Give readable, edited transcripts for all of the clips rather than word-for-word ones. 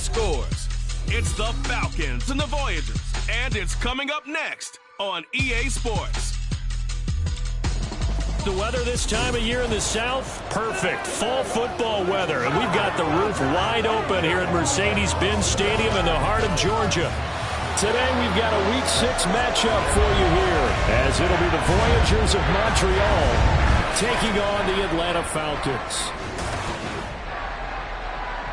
scores. It's the Falcons and the Voyagers, and it's coming up next on EA Sports. The weather this time of year in the South, perfect. Fall football weather, and we've got the roof wide open here at Mercedes-Benz Stadium in the heart of Georgia. Today we've got a Week 6 matchup for you here, as it'll be the Voyagers of Montreal taking on the Atlanta Falcons.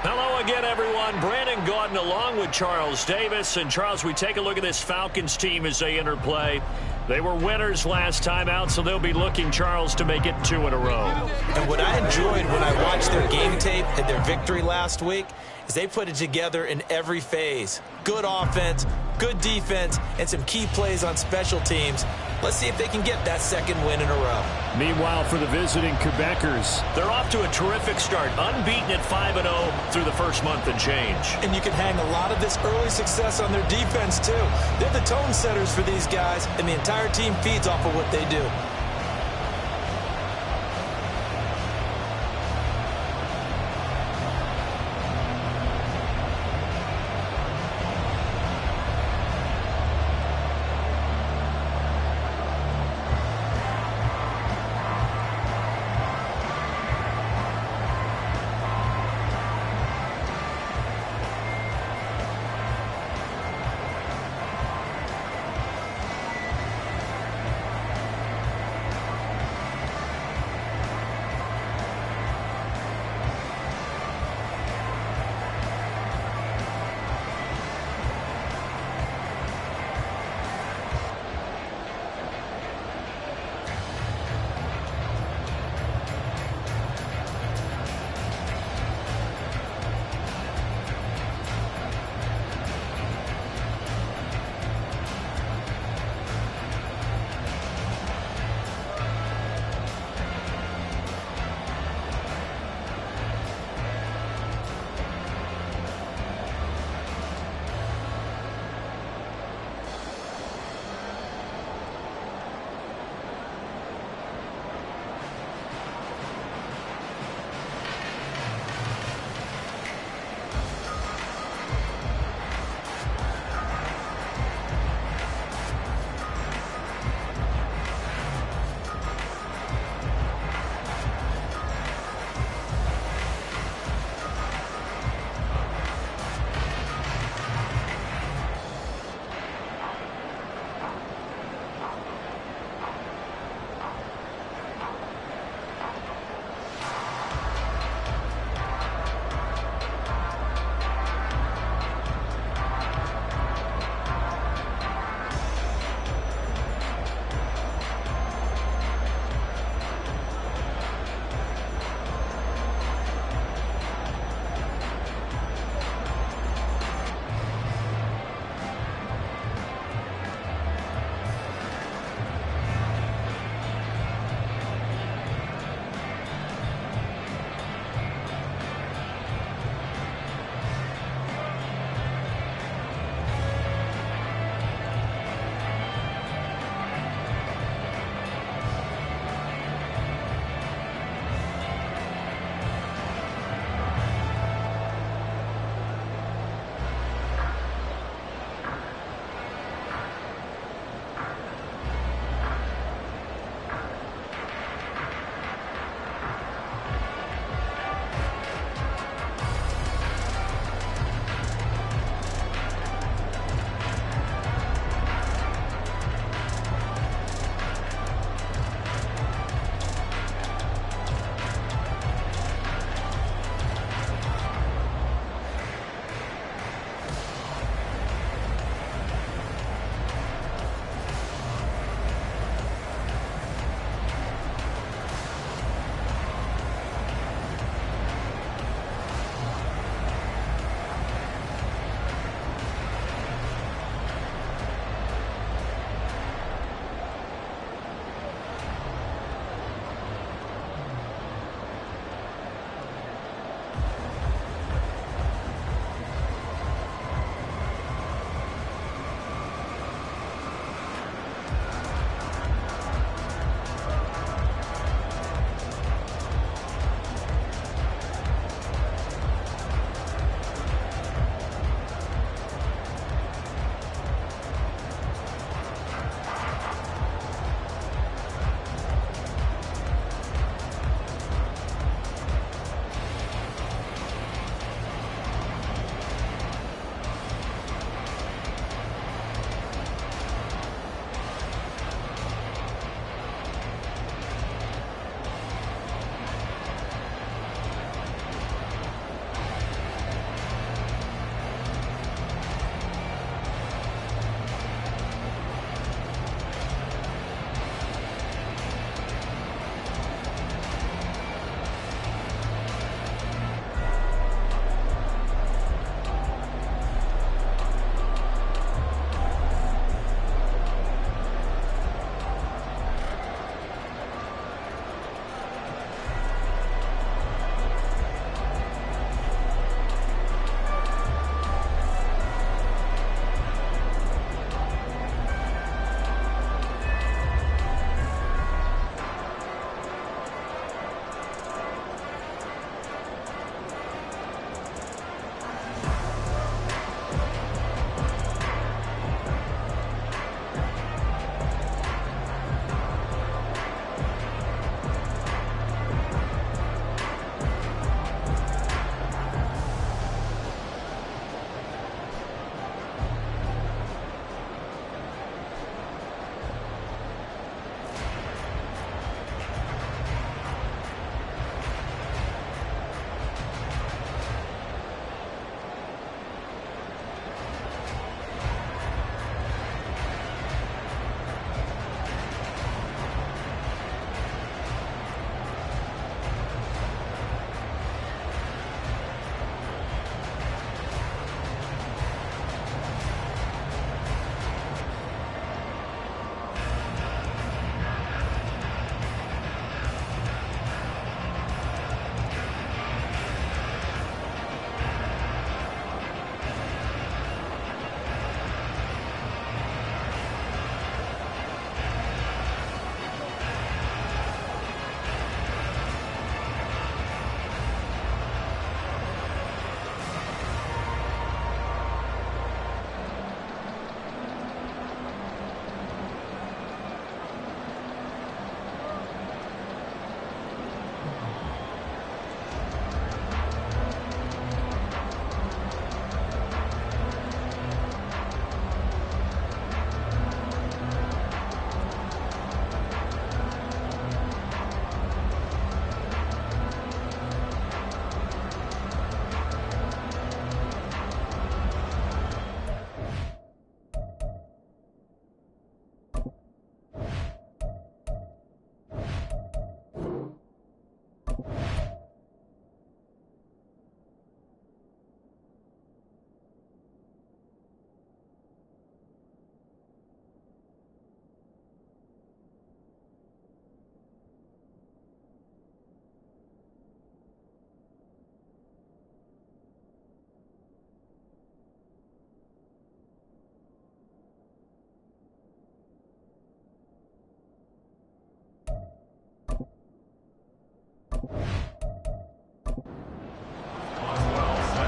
Hello again, everyone. Brandon Gaudin along with Charles Davis. And, Charles, we take a look at this Falcons team as they enter play. They were winners last time out, so they'll be looking, Charles, to make it 2 in a row. And what I enjoyed when I watched their game tape and their victory last week is they put it together in every phase. Good offense, good defense, and some key plays on special teams. Let's see if they can get that second win in a row. Meanwhile, for the visiting Quebecers, they're off to a terrific start, unbeaten at 5-0 through the first month and change. And you can hang a lot of this early success on their defense, too. They're the tone setters for these guys, and the entire team feeds off of what they do.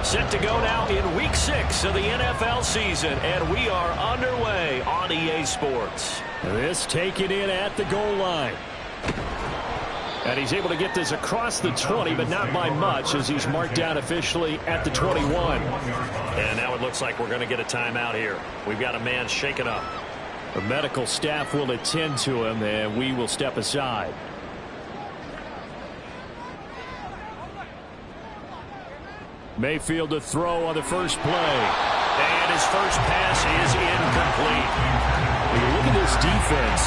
Set to go now in Week 6 of the NFL season, and we are underway on EA Sports. This taken in at the goal line. And he's able to get this across the 20, but not by much, as he's marked down officially at the 21. And now it looks like we're going to get a timeout here. We've got a man shaken up. The medical staff will attend to him, and we will step aside. Mayfield to throw on the first play. And his first pass is incomplete. When you look at this defense,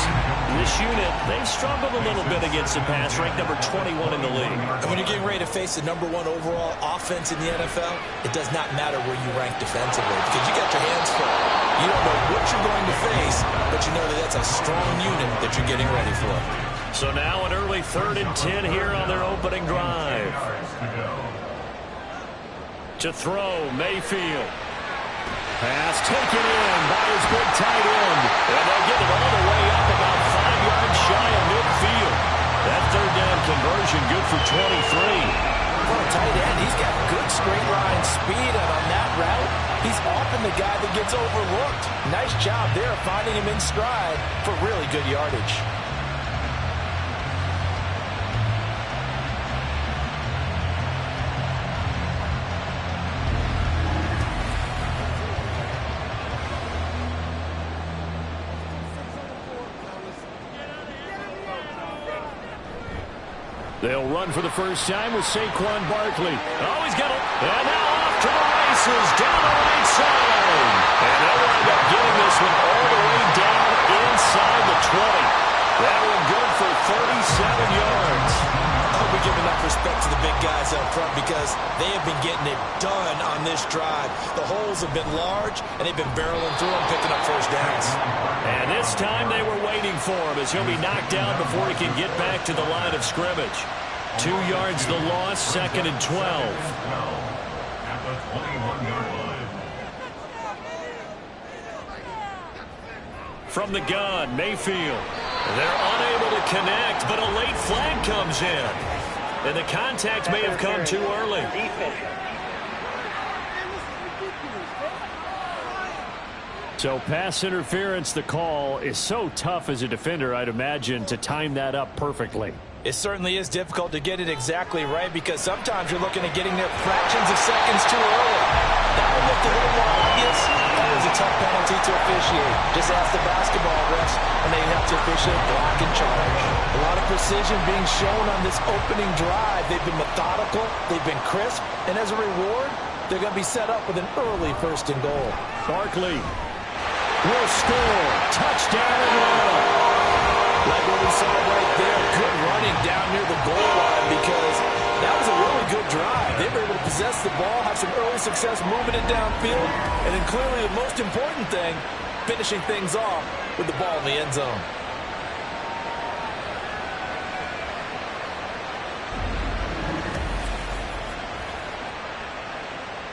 this unit, they've struggled a little bit against the pass, ranked number 21 in the league. And when you're getting ready to face the number 1 overall offense in the NFL, it does not matter where you rank defensively because you got your hands full. You don't know what you're going to face, but you know that that's a strong unit that you're getting ready for. So now an early 3rd and 10 here on their opening drive. To throw, Mayfield. Pass taken in by his big tight end. And they'll get it all the way up about 5 yards shy of midfield. That 3rd down conversion good for 23. For a tight end, he's got good straight line speed, and on that route, he's often the guy that gets overlooked. Nice job there finding him in stride for really good yardage. They'll run for the first time with Saquon Barkley. Oh, he's got it. And now off to the races down the right side. And they'll wind up getting this one all the way down inside the 20. That one good for 37 yards. I hope we give enough respect to the big guys up front because they have been getting it done on this drive. The holes have been large, and they've been barreling through them, picking up first downs. And this time they were waiting for him as he'll be knocked down before he can get back to the line of scrimmage. 2 yards the loss, 2nd and 12. From the gun, Mayfield. They're unable to connect, but a late flag comes in. And the contact may have come too early. So pass interference, the call is so tough as a defender, I'd imagine, to time that up perfectly. It certainly is difficult to get it exactly right because sometimes you're looking at getting there fractions of seconds too early. That one looked a little more obvious. That was a tough penalty to officiate. Just ask the basketball refs, and they have to officiate block and charge. A lot of precision being shown on this opening drive. They've been methodical. They've been crisp. And as a reward, they're going to be set up with an early 1st and goal. Barkley will score. Touchdown Atlanta. Like what we saw right there, good running down near the goal line because that was a really good drive. They were able to possess the ball, have some early success moving it downfield, and then clearly the most important thing, finishing things off with the ball in the end zone.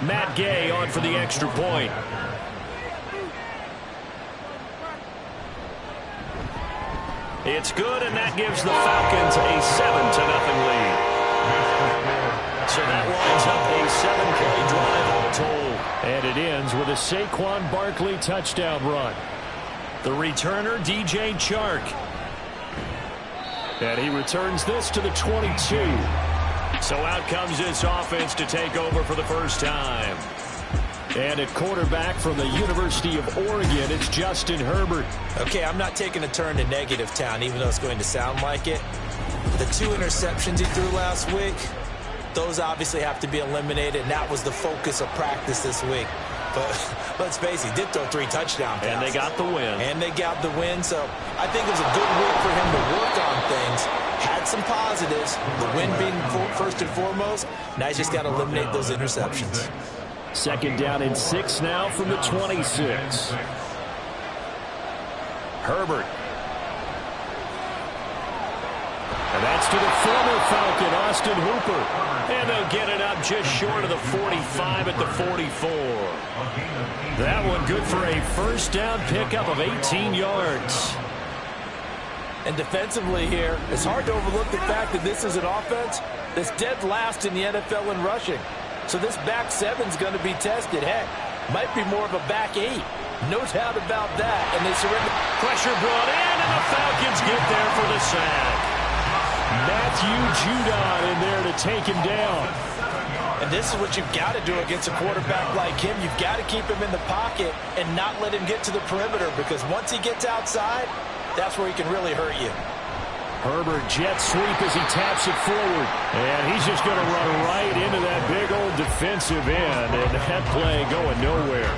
Matt Gay on for the extra point. It's good, and that gives the Falcons a 7-0 lead. So that winds up a 7-play drive all told. And it ends with a Saquon Barkley touchdown run. The returner, DJ Chark. And he returns this to the 22. So out comes this offense to take over for the first time. And at quarterback from the University of Oregon, it's Justin Herbert. Okay, I'm not taking a turn to negative town, even though it's going to sound like it. The 2 interceptions he threw last week, those obviously have to be eliminated, and that was the focus of practice this week. But let's face it, he did throw 3 touchdown passes. And they got the win. And they got the win, so I think it was a good week for him to work on things. Had some positives, the win being first and foremost. Now he's just got to eliminate those interceptions. 2nd down and 6 now from the 26. Herbert. And that's to the former Falcon, Austin Hooper. And they'll get it up just short of the 45 at the 44. That one good for a 1st down pickup of 18 yards. And defensively here, it's hard to overlook the fact that this is an offense that's dead last in the NFL in rushing. So this back seven's going to be tested. Heck, might be more of a back eight. No doubt about that. And they surrender. Pressure brought in, and the Falcons get there for the sack. Matthew Judon in there to take him down. And this is what you've got to do against a quarterback like him. You've got to keep him in the pocket and not let him get to the perimeter, because once he gets outside, that's where he can really hurt you. Herbert jet sweep as he taps it forward. And he's just going to run right into that big old defensive end. And that play going nowhere.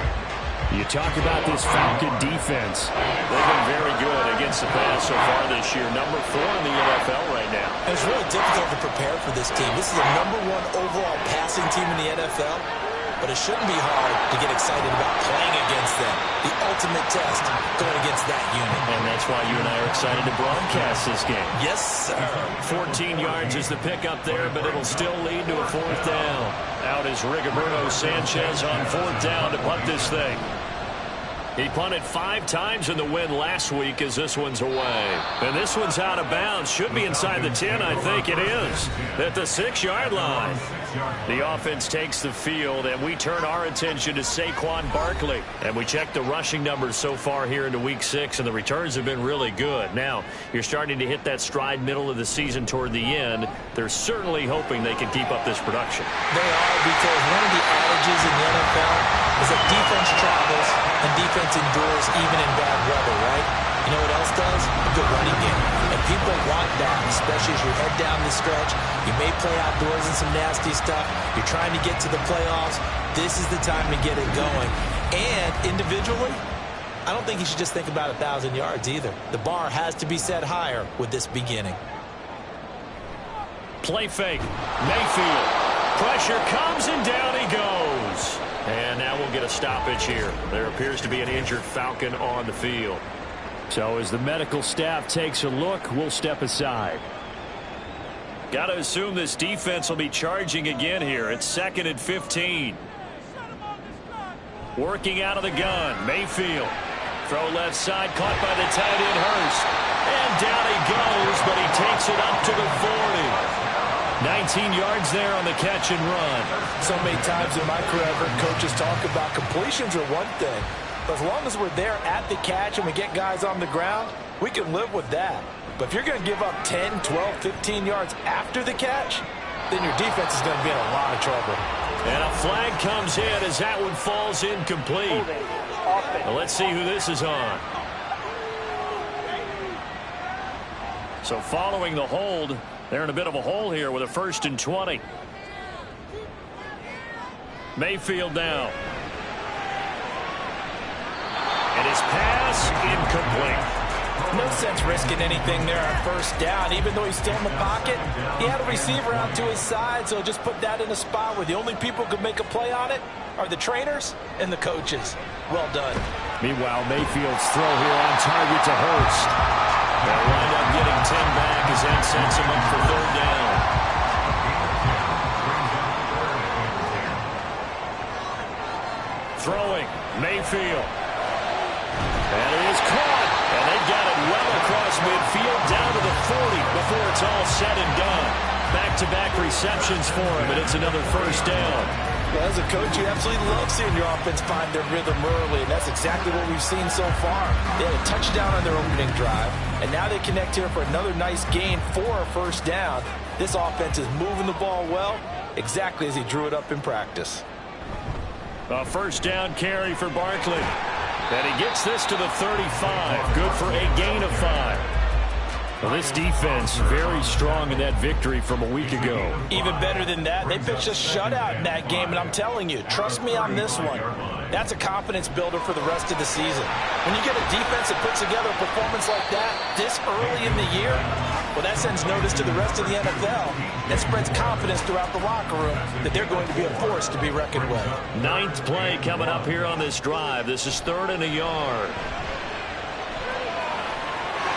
You talk about this Falcon defense. They've been very good against the pass so far this year. Number 4 in the NFL right now. And it's really difficult to prepare for this team. This is the #1 overall passing team in the NFL. But it shouldn't be hard to get excited about playing against them. The ultimate test going against that unit. And that's why you and I are excited to broadcast this game. Yes, sir. 14 yards is the pickup there, but it'll still lead to a 4th down. Out is Rigoberto Sanchez on 4th down to punt this thing. He punted 5 times in the win last week as this one's away. And this one's out of bounds. Should be inside the 10, I think it is. At the 6-yard line. The offense takes the field, and we turn our attention to Saquon Barkley. And we check the rushing numbers so far here into Week 6, and the returns have been really good. Now, you're starting to hit that stride middle of the season toward the end. They're certainly hoping they can keep up this production. They are, because one of the adages in the NFL is that defense travels and defense endures even in bad weather, right? You know what else does? A good running game. And people want that, especially as you head down the stretch. You may play outdoors in some nasty stuff. You're trying to get to the playoffs. This is the time to get it going. And individually, I don't think you should just think about 1,000 yards either. The bar has to be set higher with this beginning. Play fake. Mayfield. Pressure comes, and down he goes. And now we'll get a stoppage here. There appears to be an injured Falcon on the field. So as the medical staff takes a look, we'll step aside. Got to assume this defense will be charging again here. It's 2nd and 15. Working out of the gun. Mayfield. Throw left side, caught by the tight end Hurst. And down he goes, but he takes it up to the 40. 19 yards there on the catch and run. So many times in my career, I've heard coaches talk about completions are one thing. But as long as we're there at the catch and we get guys on the ground, we can live with that. But if you're going to give up 10, 12, 15 yards after the catch, then your defense is going to be in a lot of trouble. And a flag comes in as that one falls incomplete. Well, let's see who this is on. So following the hold, they're in a bit of a hole here with a 1st and 20. Mayfield now. And his pass incomplete. No sense risking anything there on 1st down. Even though he's still in the pocket, he had a receiver out to his side, so just put that in a spot where the only people who could make a play on it are the trainers and the coaches. Well done. Meanwhile, Mayfield's throw here on target to Hurst. They'll wind up getting 10 back as that sets him up for 3rd down. Throwing, Mayfield. And it is caught. And they got it well across midfield down to the 40 before it's all said and done. Back-to-back receptions for him, and it's another 1st down. Well, as a coach, you absolutely love seeing your offense find their rhythm early, and that's exactly what we've seen so far. They had a touchdown on their opening drive, and now they connect here for another nice gain for a 1st down. This offense is moving the ball well, exactly as he drew it up in practice. A 1st down carry for Barkley. And he gets this to the 35. Good for a gain of 5. Well, this defense very strong in that victory from a week ago. Even better than that, they pitched a shutout in that game, and I'm telling you, trust me on this one. That's a confidence builder for the rest of the season. When you get a defense that puts together a performance like that this early in the year, well, that sends notice to the rest of the NFL and spreads confidence throughout the locker room that they're going to be a force to be reckoned with. 9th play coming up here on this drive. This is 3rd and a yard.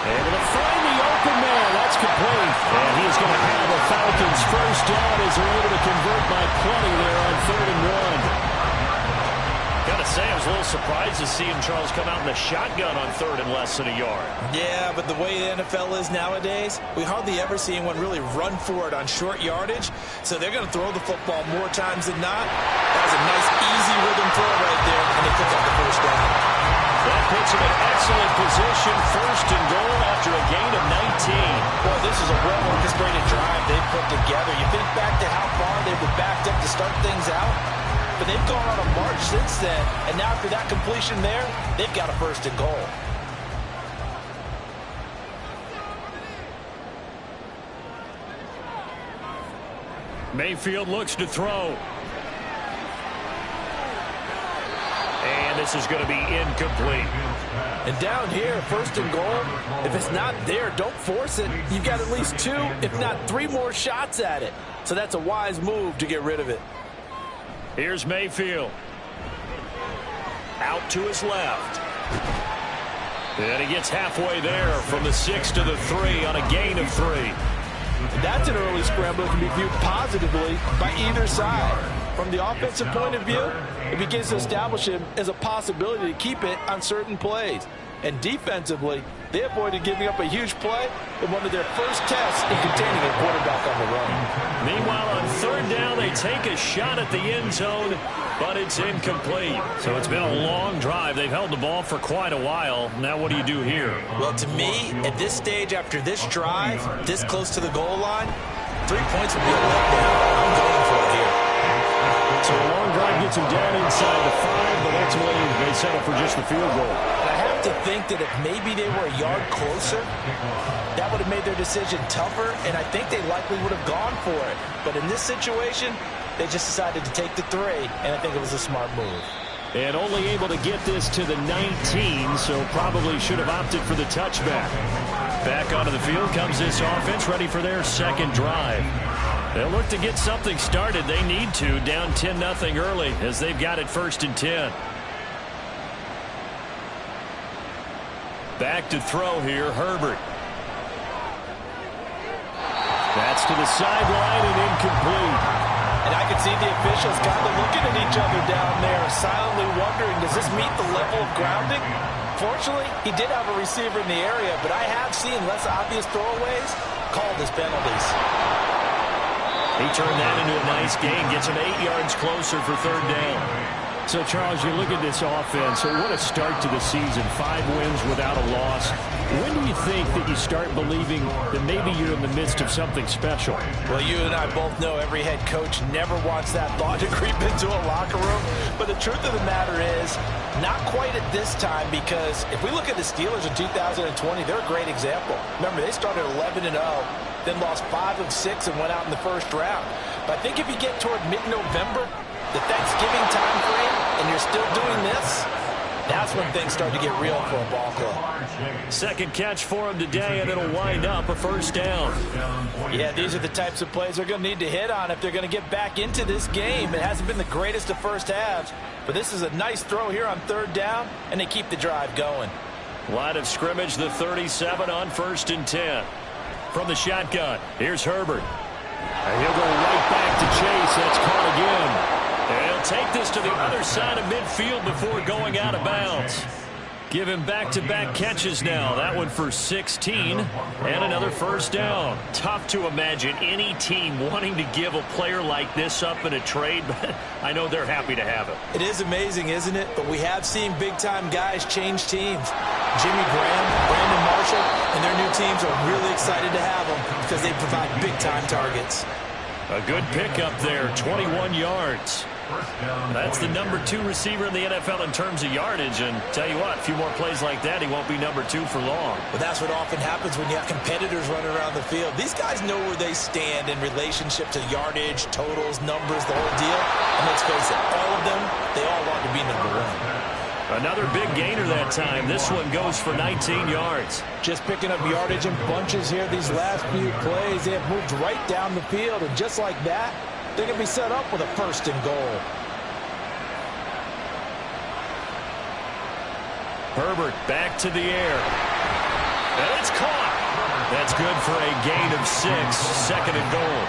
Able to find the open man. That's complete. And he's going to have the Falcons' 1st down as they're able to convert by plenty there on 3rd and 1. Got to to say, I was a little surprised to see him, Charles, come out in the shotgun on 3rd and less than a yard. Yeah, but the way the NFL is nowadays, we hardly ever see anyone really run for it on short yardage. So they're going to throw the football more times than not. That was a nice, easy rhythm throw right there, and they pick up the first down. That puts him in excellent position, 1st and goal after a gain of 19. Well, this is a well-orchestrated drive they've put together. You think back to how far they were backed up to start things out, but they've gone on a march since then, and now after that completion there, they've got a 1st and goal. Mayfield looks to throw. And this is going to be incomplete. And down here, 1st and goal, if it's not there, don't force it. You've got at least 2, if not 3 more shots at it. So that's a wise move to get rid of it. Here's Mayfield. Out to his left. And he gets halfway there from the 6 to the 3 on a gain of 3. That's an early scramble that can be viewed positively by either side. From the offensive point of view, it begins to establish him as a possibility to keep it on certain plays. And defensively, they avoided giving up a huge play in one of their first tests in containing a quarterback on the run. Meanwhile, on 3rd down, they take a shot at the end zone, but it's incomplete. So it's been a long drive. They've held the ball for quite a while. Now what do you do here? Well, to me, at this stage, after this drive, this close to the goal line, 3 points would be a letdown. I'm going for it here. So a long drive gets him down inside the 5, but ultimately they settle for just the field goal. I have to think that if maybe they were a yard closer, that would have made their decision tougher, and I think they likely would have gone for it. But in this situation, they just decided to take the 3, and I think it was a smart move. And only able to get this to the 19, so probably should have opted for the touchback. Back onto the field comes this offense, ready for their 2nd drive. They'll look to get something started. They need to, down 10-0 early, as they've got it 1st and 10. Back to throw here, Herbert. That's to the sideline and incomplete. And I can see the officials kind of looking at each other down there, silently wondering, does this meet the level of grounding? Fortunately, he did have a receiver in the area, but I have seen less obvious throwaways called as penalties. He turned that into a nice gain, gets him 8 yards closer for 3rd down. So, Charles, you look at this offense, so what a start to the season. 5 wins without a loss. When do you think that you start believing that maybe you're in the midst of something special? Well, you and I both know every head coach never wants that thought to creep into a locker room. But the truth of the matter is, not quite at this time, because if we look at the Steelers in 2020, they're a great example. Remember, they started 11-0. Then lost 5 of 6 and went out in the 1st round. But I think if you get toward mid-November, the Thanksgiving time frame, and you're still doing this, that's when things start to get real for a ball club. 2nd catch for him today, and it'll wind up a 1st down. Yeah, these are the types of plays they're going to need to hit on if they're going to get back into this game. It hasn't been the greatest of first halves, but this is a nice throw here on 3rd down, and they keep the drive going. Line of scrimmage, the 37 on 1st and 10. From the shotgun, here's Herbert. And he'll go right back to Chase. That's caught again. And he'll take this to the other side of midfield before going out of bounds. Give him back-to-back catches now. That one for 16 and another 1st down. Tough to imagine any team wanting to give a player like this up in a trade, but I know they're happy to have it. It is amazing, isn't it? But we have seen big-time guys change teams. Jimmy Graham, Brandon Marshall, and their new teams are really excited to have them because they provide big-time targets. A good pickup there, 21 yards. That's the number 2 receiver in the NFL in terms of yardage, and tell you what, a few more plays like that, he won't be number 2 for long. But that's what often happens when you have competitors running around the field. These guys know where they stand in relationship to yardage, totals, numbers, the whole deal. And let's face it, all of them, they all want to be number 1. Another big gainer that time. This one goes for 19 yards. Just picking up yardage in bunches here these last few plays. They have moved right down the field, and just like that, they're going to be set up with a 1st and goal. Herbert back to the air. And it's caught. That's good for a gain of 6, 2nd and goal.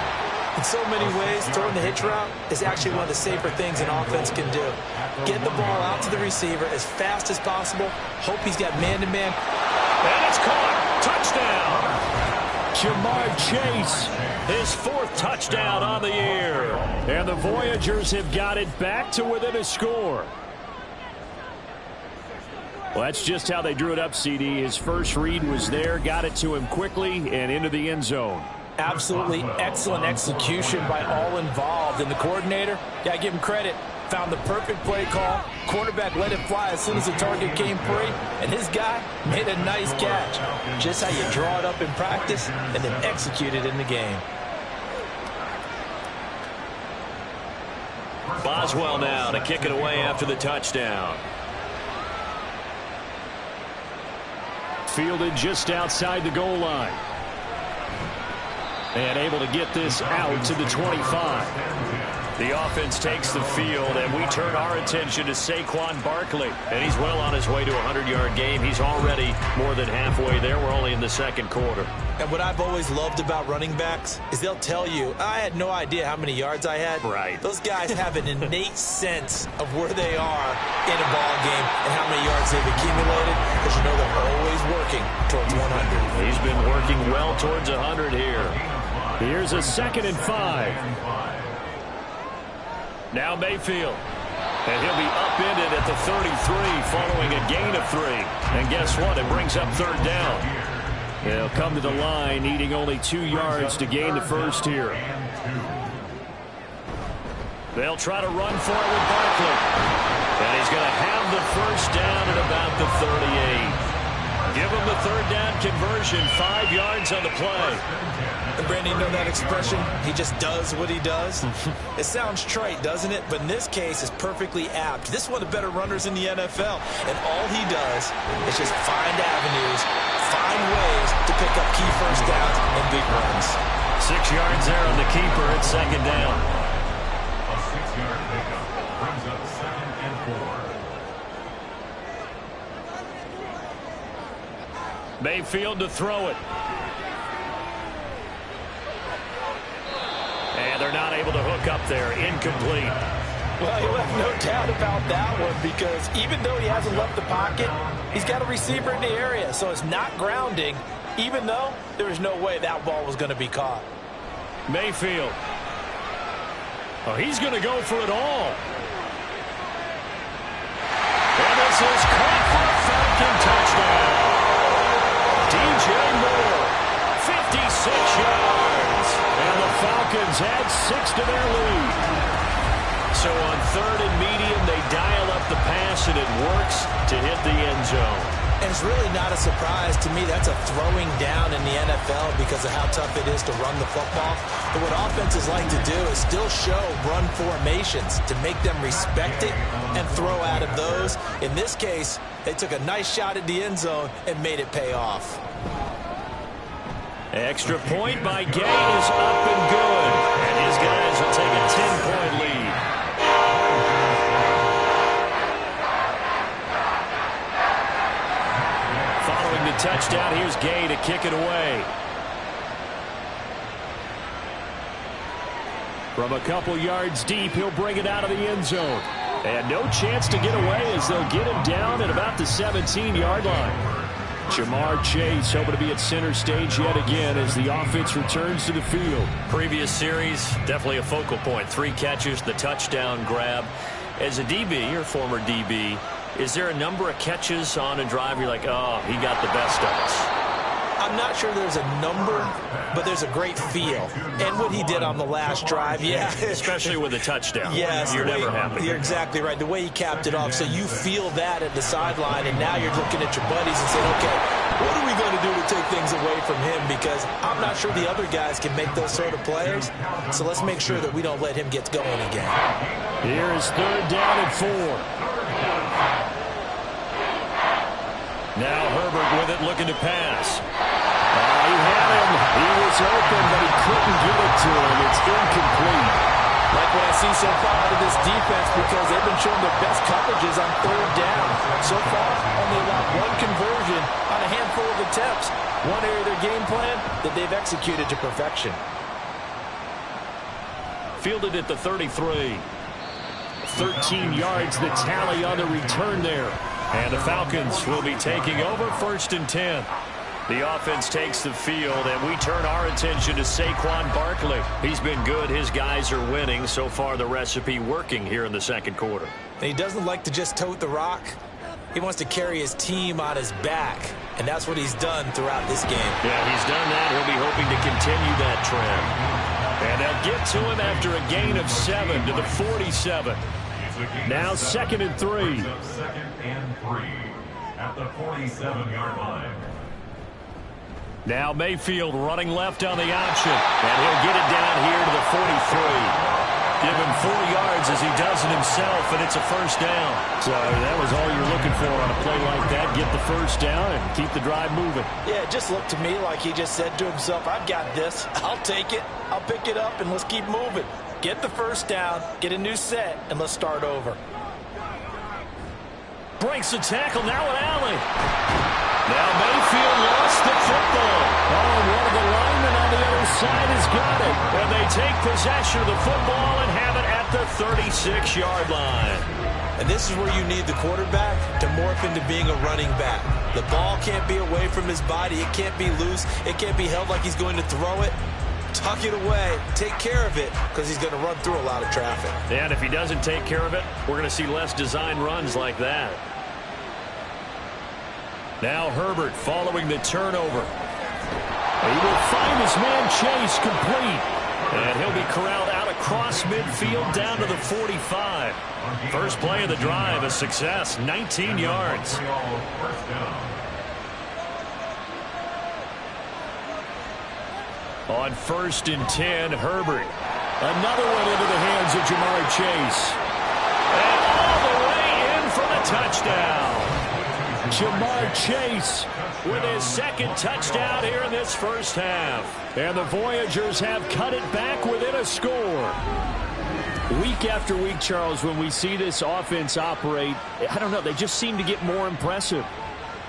In so many ways, throwing the hitch route is actually one of the safer things an offense can do. Get the ball out to the receiver as fast as possible. Hope he's got man-to-man. And it's caught. Touchdown. Jamar Chase, his 4th touchdown on the year. And the Voyagers have got it back to within a score. Well, that's just how they drew it up, CD. His first read was there, got it to him quickly and into the end zone. Absolutely excellent execution by all involved. And the coordinator, yeah, give him credit, found the perfect play call. Quarterback let it fly as soon as the target came free. And his guy made a nice catch. Just how you draw it up in practice and then execute it in the game. Boswell now to kick it away after the touchdown. Fielded just outside the goal line. And able to get this out to the 25. The offense takes the field, and we turn our attention to Saquon Barkley. And he's well on his way to a 100-yard game. He's already more than halfway there. We're only in the second quarter. And what I've always loved about running backs is they'll tell you, I had no idea how many yards I had. Right. Those guys have an innate sense of where they are in a ball game and how many yards they've accumulated, because you know they're always working towards 100. He's been working well towards 100 here. Here's a 2nd and 5. Now Mayfield. And he'll be upended at the 33 following a gain of 3. And guess what? It brings up 3rd down. They'll come to the line needing only 2 yards to gain the first here. They'll try to run for it with Barkley. And he's going to have the first down at about the 38. Give him the 3rd down conversion, 5 yards on the play. And Brandon, you know that expression? He just does what he does. It sounds trite, doesn't it? But in this case, it's perfectly apt. This is one of the better runners in the NFL. And all he does is just find avenues, find ways to pick up key first downs and big runs. 6 yards there on the keeper at 2nd down. A 6-yard pickup brings up 2nd and 4. Mayfield to throw it. And they're not able to hook up there. Incomplete. Well, you have no doubt about that one, because even though he hasn't left the pocket, he's got a receiver in the area, so it's not grounding, even though there was no way that ball was going to be caught. Mayfield. Oh, he's going to go for it all. And this is caught for a Falcon touchdown. DJ Moore, 56 yards. And the Falcons add 6 to their lead. So on 3rd and medium, they dial up the pass, and it works to hit the end zone. And it's really not a surprise to me. That's a throwing down in the NFL because of how tough it is to run the football. But what offenses like to do is still show run formations to make them respect it and throw out of those. In this case, they took a nice shot at the end zone and made it pay off. Extra point by Gay is up and good. And his guys will take a 10-point lead. Following the touchdown, here's Gay to kick it away. From a couple yards deep, he'll bring it out of the end zone. And no chance to get away as they'll get him down at about the 17-yard line. Jamar Chase hoping to be at center stage yet again as the offense returns to the field. Previous series, definitely a focal point. 3 catches, the touchdown grab. As a DB, or former DB, is there a number of catches on a drive you're like, oh, he got the best of us? I'm not sure there's a number, but there's a great feel. And what he did on the last drive, yeah. Especially with a touchdown. Yes. You're never happy. You're exactly right. The way he capped it off, so you feel that at the sideline, and now you're looking at your buddies and saying, okay, what are we going to do to take things away from him? Because I'm not sure the other guys can make those sort of plays. So let's make sure that we don't let him get going again. Here is 3rd down and 4. Now Herbert with it, looking to pass. He had him. He was open, but he couldn't get it to him. It's incomplete. Like what I see so far out of this defense, because they've been showing their best coverages on 3rd down. So far, only allowed 1 conversion on a handful of attempts. One area of their game plan that they've executed to perfection. fielded at the 33. 13 yards the tally on the return there. And the Falcons will be taking over 1st and 10. The offense takes the field, and we turn our attention to Saquon Barkley. He's been good. His guys are winning. So far, the recipe working here in the second quarter. And he doesn't like to just tote the rock. He wants to carry his team on his back, and that's what he's done throughout this game. Yeah, he's done that. He'll be hoping to continue that trend. And they'll get to him after a gain of 7 to the 47. Now 2nd and 3. 2nd and 3 at the 47-yard line. Now Mayfield running left on the option, and he'll get it down here to the 43. Give him 4 yards as he does it himself, and it's a 1st down. So that was all you're looking for on a play like that. Get the 1st down and keep the drive moving. Yeah, it just looked to me like he just said to himself, I've got this. I'll take it. I'll pick it up, and let's keep moving. Get the 1st down, get a new set, and let's start over. Breaks the tackle, now an alley. Now Mayfield lost the football. Oh, and one of the linemen on the other side has got it. And they take possession of the football and have it at the 36-yard line. And this is where you need the quarterback to morph into being a running back. The ball can't be away from his body. It can't be loose. It can't be held like he's going to throw it. Tuck it away. Take care of it because he's going to run through a lot of traffic. And if he doesn't take care of it, we're going to see less design runs like that. Now Herbert following the turnover. He will find his man Chase complete. And he'll be corralled out across midfield down to the 45. First play of the drive, a success, 19 yards. On 1st and 10, Herbert. Another one into the hands of Jamar Chase. And all the way in for the touchdown. Jamar Chase with his 2nd touchdown here in this 1st half. And the Voyagers have cut it back within a score. Week after week, Charles, when we see this offense operate, I don't know, they just seem to get more impressive.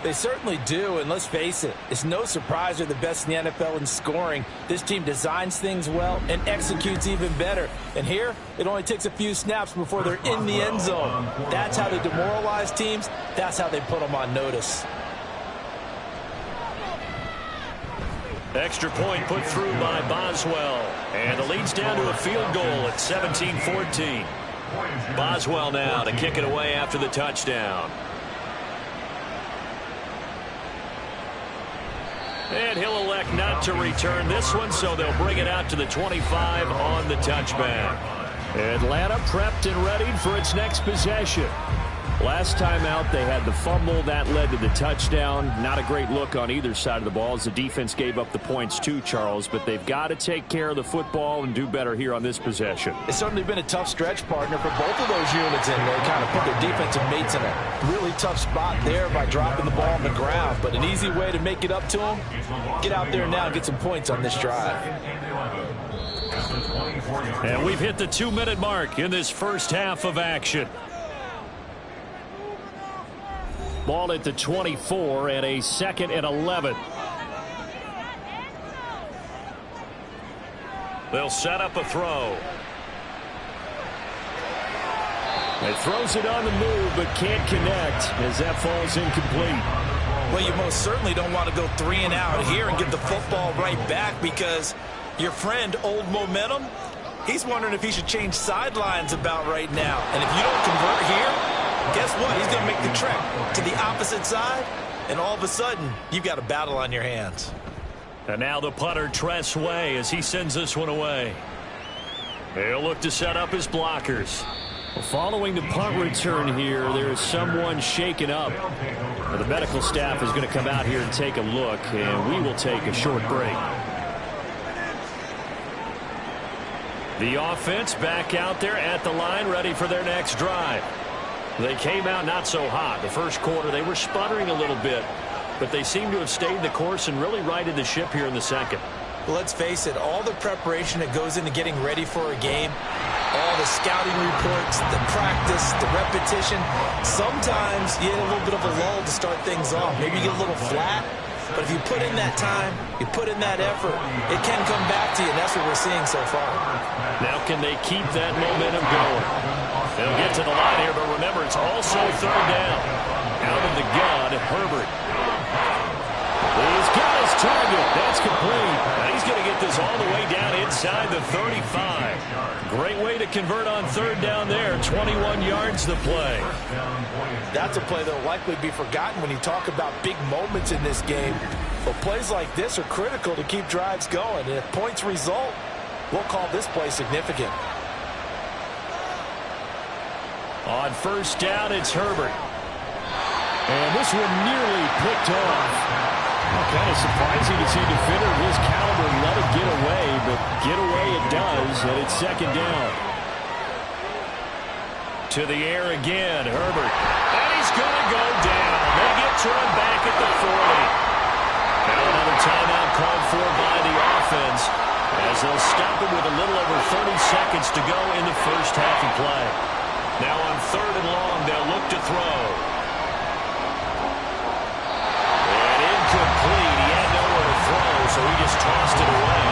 They certainly do, and let's face it, it's no surprise they're the best in the NFL in scoring. This team designs things well and executes even better. And here, it only takes a few snaps before they're in the end zone. That's how they demoralize teams. That's how they put them on notice. Extra point put through by Boswell. And the lead's down to a field goal at 17-14. Boswell now to kick it away after the touchdown. And he'll elect not to return this one, so they'll bring it out to the 25 on the touchback. Atlanta prepped and ready for its next possession. Last time out, they had the fumble. That led to the touchdown. Not a great look on either side of the ball as the defense gave up the points too, Charles. But they've got to take care of the football and do better here on this possession. It's certainly been a tough stretch, partner, for both of those units, and they kind of put their defensive mates in a really tough spot there by dropping the ball on the ground. But an easy way to make it up to them, get out there now and get some points on this drive. And we've hit the 2-minute mark in this 1st half of action. Ball at the 24 and a 2nd and 11. They'll set up a throw. He throws it on the move but can't connect as that falls incomplete. Well, you most certainly don't want to go 3 and out here and get the football right back because your friend, Old Momentum, he's wondering if he should change sidelines about right now. And if you don't convert here, guess what? He's going to make the trek to the opposite side, and all of a sudden, you've got a battle on your hands. And now the punter, Tress Way, as he sends this one away. He'll look to set up his blockers. Following the punt return here, there is someone shaken up. Now, the medical staff is going to come out here and take a look, and we will take a short break. The offense back out there at the line, ready for their next drive. They came out not so hot. The first quarter, they were sputtering a little bit, but they seem to have stayed the course and really righted the ship here in the second. Well, let's face it, all the preparation that goes into getting ready for a game, all the scouting reports, the practice, the repetition, sometimes you get a little bit of a lull to start things off. Maybe you get a little flat. But if you put in that time, you put in that effort, it can come back to you, and that's what we're seeing so far. Now can they keep that momentum going? They'll get to the line here, but remember, it's also third down. Out of the gun, Herbert. He's got his target. That's complete. Now he's going to get this all the way down inside the 35. Great way to convert on third down there. 21 yards the play. That's a play that will likely be forgotten when you talk about big moments in this game. But plays like this are critical to keep drives going. And if points result, we'll call this play significant. On first down, it's Herbert. And this one nearly picked off. Kind of surprising to see a defender of his caliber let it get away, but get away it does, and it's second down. To the air again, Herbert. And he's going to go down. They get to him back at the 40. Now another timeout called for by the offense, as they'll stop it with a little over 30 seconds to go in the first half of play. Now on third and long, they'll look to throw. Incomplete. He had nowhere to throw, so he just tossed it away.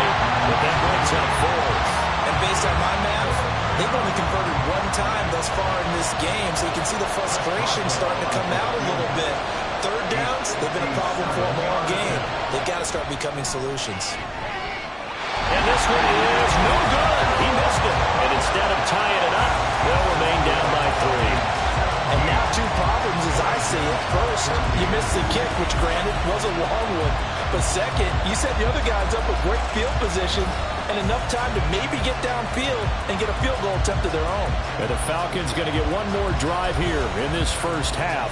But that brings up fourth. And based on my math, they've only converted one time thus far in this game, so you can see the frustration starting to come out a little bit. Third downs, they've been a problem for them all game. They've got to start becoming solutions. And this one is no good. He missed it. And instead of tying it up, they'll remain down by 3. And now two problems as I see it. First, you missed the kick, which granted was a long one. But second, you set the other guys up with great field position and enough time to maybe get downfield and get a field goal attempt of their own. And the Falcons going to get one more drive here in this first half.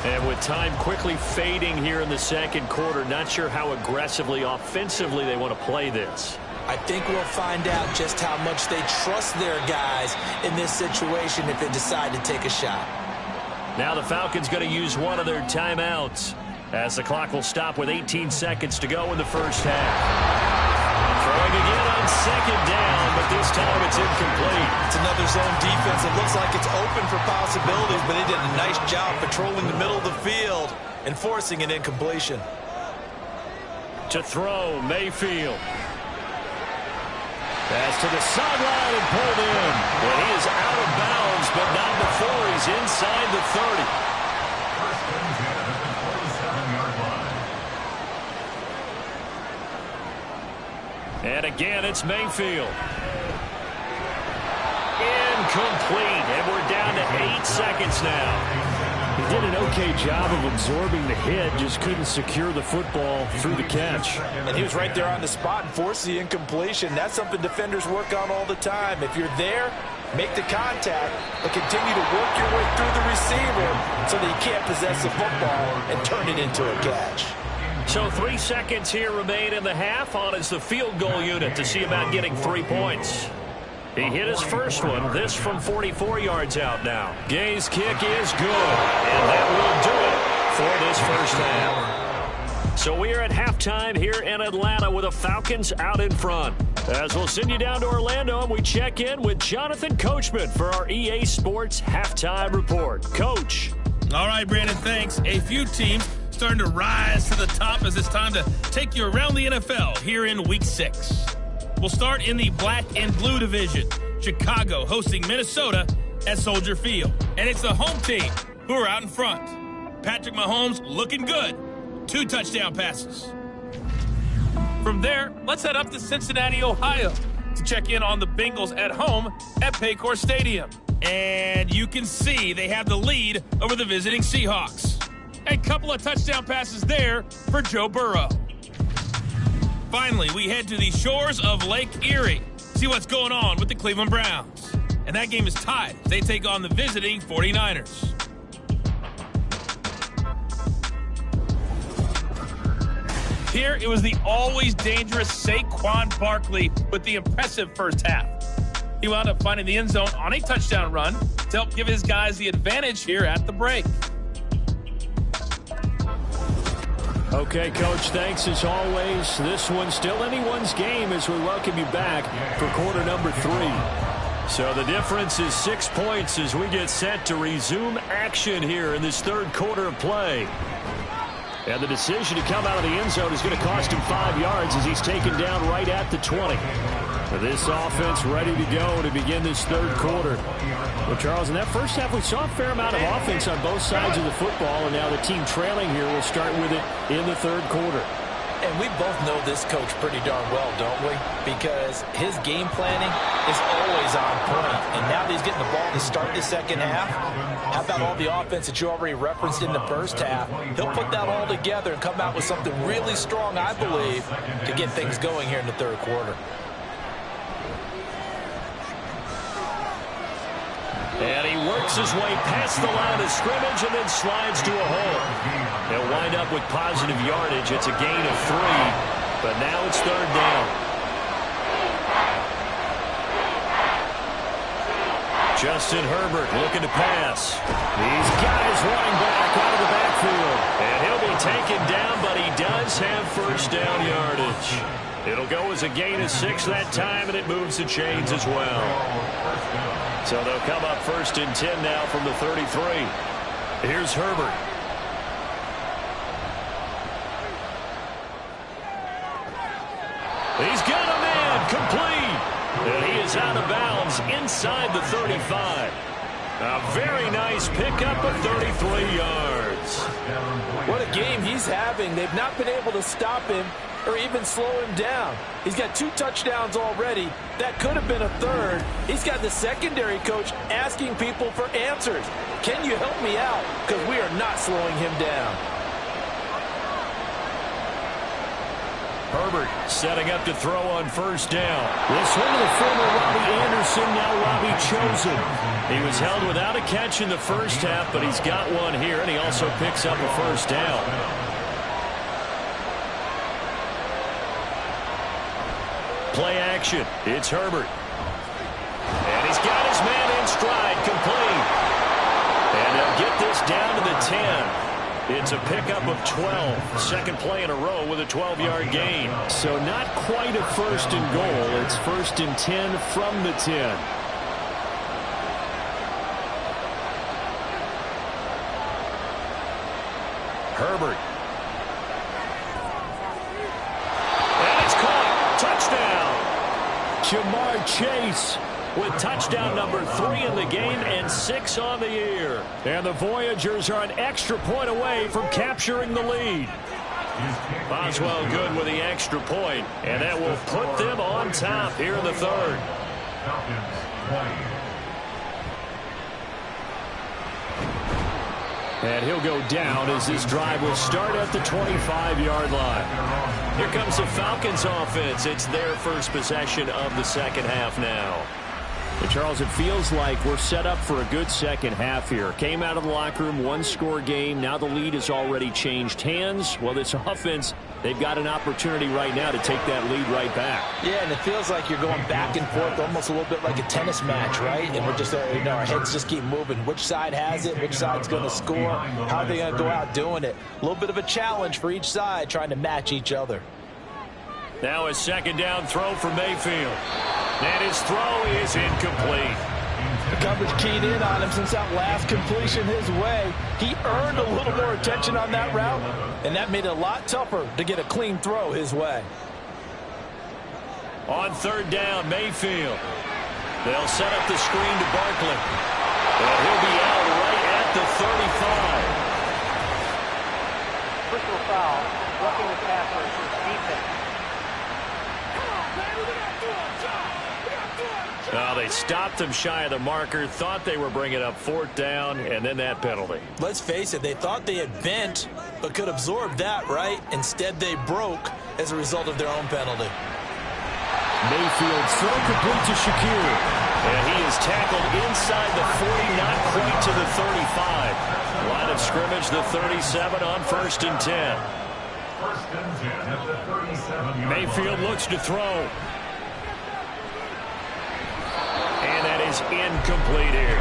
And with time quickly fading here in the second quarter, not sure how aggressively, offensively they want to play this. I think we'll find out just how much they trust their guys in this situation if they decide to take a shot. Now the Falcons going to use one of their timeouts as the clock will stop with 18 seconds to go in the first half. Throwing again on second down, but this time it's incomplete. It's another zone defense. It looks like it's open for possibilities, but they did a nice job patrolling the middle of the field and forcing an incompletion. To throw, Mayfield. Pass to the sideline and pulled in. And he is out of bounds, but not before he's inside the 30. First and 10 at the 47-yard line. And again, it's Mayfield. Incomplete. And we're down to 8 seconds now. He did an okay job of absorbing the hit, just couldn't secure the football through the catch. And he was right there on the spot and forced the incompletion. That's something defenders work on all the time. If you're there, make the contact, but continue to work your way through the receiver so that you can't possess the football and turn it into a catch. So 3 seconds here remain in the half on as the field goal unit to see about getting 3 points. He hit his first one, this from 44 yards out now. Gay's kick is good, and that will do it for this first half. So we are at halftime here in Atlanta with the Falcons out in front. As we'll send you down to Orlando, and we check in with Jonathan Coachman for our EA Sports Halftime Report. Coach. All right, Brandon, thanks. A few teams starting to rise to the top as it's time to take you around the NFL here in Week 6. We'll start in the black and blue division. Chicago hosting Minnesota at Soldier Field. And it's the home team who are out in front. Patrick Mahomes looking good. 2 touchdown passes. From there, let's head up to Cincinnati, Ohio to check in on the Bengals at home at Paycor Stadium. And you can see they have the lead over the visiting Seahawks. A couple of touchdown passes there for Joe Burrow. Finally, we head to the shores of Lake Erie. See what's going on with the Cleveland Browns. And that game is tied as they take on the visiting 49ers. Here, it was the always dangerous Saquon Barkley with the impressive first half. He wound up finding the end zone on a touchdown run to help give his guys the advantage here at the break. Okay, Coach, thanks as always. This one's still anyone's game as we welcome you back for quarter number 3. So the difference is 6 points as we get set to resume action here in this third quarter of play. And the decision to come out of the end zone is going to cost him 5 yards as he's taken down right at the 20. This offense ready to go to begin this third quarter. Well, Charles, in that first half, we saw a fair amount of offense on both sides of the football, and now the team trailing here will start with it in the third quarter. And we both know this coach pretty darn well, don't we? Because his game planning is always on point. And now that he's getting the ball to start the second half, how about all the offense that you already referenced in the first half? He'll put that all together and come out with something really strong, I believe, to get things going here in the third quarter. And he works his way past the line of scrimmage and then slides to a hole. They'll wind up with positive yardage. It's a gain of 3, but now it's third down. Justin Herbert looking to pass. These guys running back out of the backfield. And he'll be taken down, but he does have first down yardage. It'll go as a gain of 6 that time, and it moves the chains as well. So they'll come up first and 10 now from the 33. Here's Herbert. He's got a man complete. And he is out of bounds inside the 35. A very nice pickup of 33 yards. What a game he's having. They've not been able to stop him or even slow him down. He's got 2 touchdowns already. That could have been a third. He's got the secondary coach asking people for answers. Can you help me out? Because we are not slowing him down. Herbert setting up to throw on first down. This one to the former Robbie Anderson, now Robbie Chosen. He was held without a catch in the first half, but he's got one here, and he also picks up a first down. Play action. It's Herbert. And he's got his man in stride, complete. And they'll get this down to the 10. It's a pickup of 12. Second play in a row with a 12-yard gain. So not quite a first and goal. It's first and 10 from the 10. Herbert. And it's caught. Touchdown. Jamar Chase with touchdown number 3 in the game and 6 on the year. And the Voyagers are an extra point away from capturing the lead. Boswell good with the extra point, and that will put them on top here in the third. And he'll go down as this drive will start at the 25-yard line. Here comes the Falcons offense. It's their first possession of the second half now. And Charles, it feels like we're set up for a good second half here. Came out of the locker room, 1-score game. Now the lead has already changed hands. Well, this offense, they've got an opportunity right now to take that lead right back. Yeah, and it feels like you're going back and forth, almost a little bit like a tennis match, right? And we're just, our heads just keep moving. Which side has it? Which side's going to score? How are they going to go out doing it? A little bit of a challenge for each side, trying to match each other. Now a second down throw for Mayfield. And his throw is incomplete. The coverage keyed in on him since that last completion his way. He earned a little more attention on that route, and that made it a lot tougher to get a clean throw his way. On third down, Mayfield. They'll set up the screen to Barkley. And he'll be out right at the 35. Personal foul, roughing the passer for defense. Well, they stopped him shy of the marker, thought they were bringing up fourth down, and then that penalty. Let's face it, they thought they had bent, but could absorb that, right? Instead, they broke as a result of their own penalty. Mayfield throw complete to Shakir. And he is tackled inside the 40, not quite to the 35. Line of scrimmage, the 37 on first and 10. First and 10 at the 37. Mayfield looks to throw. And that is incomplete here.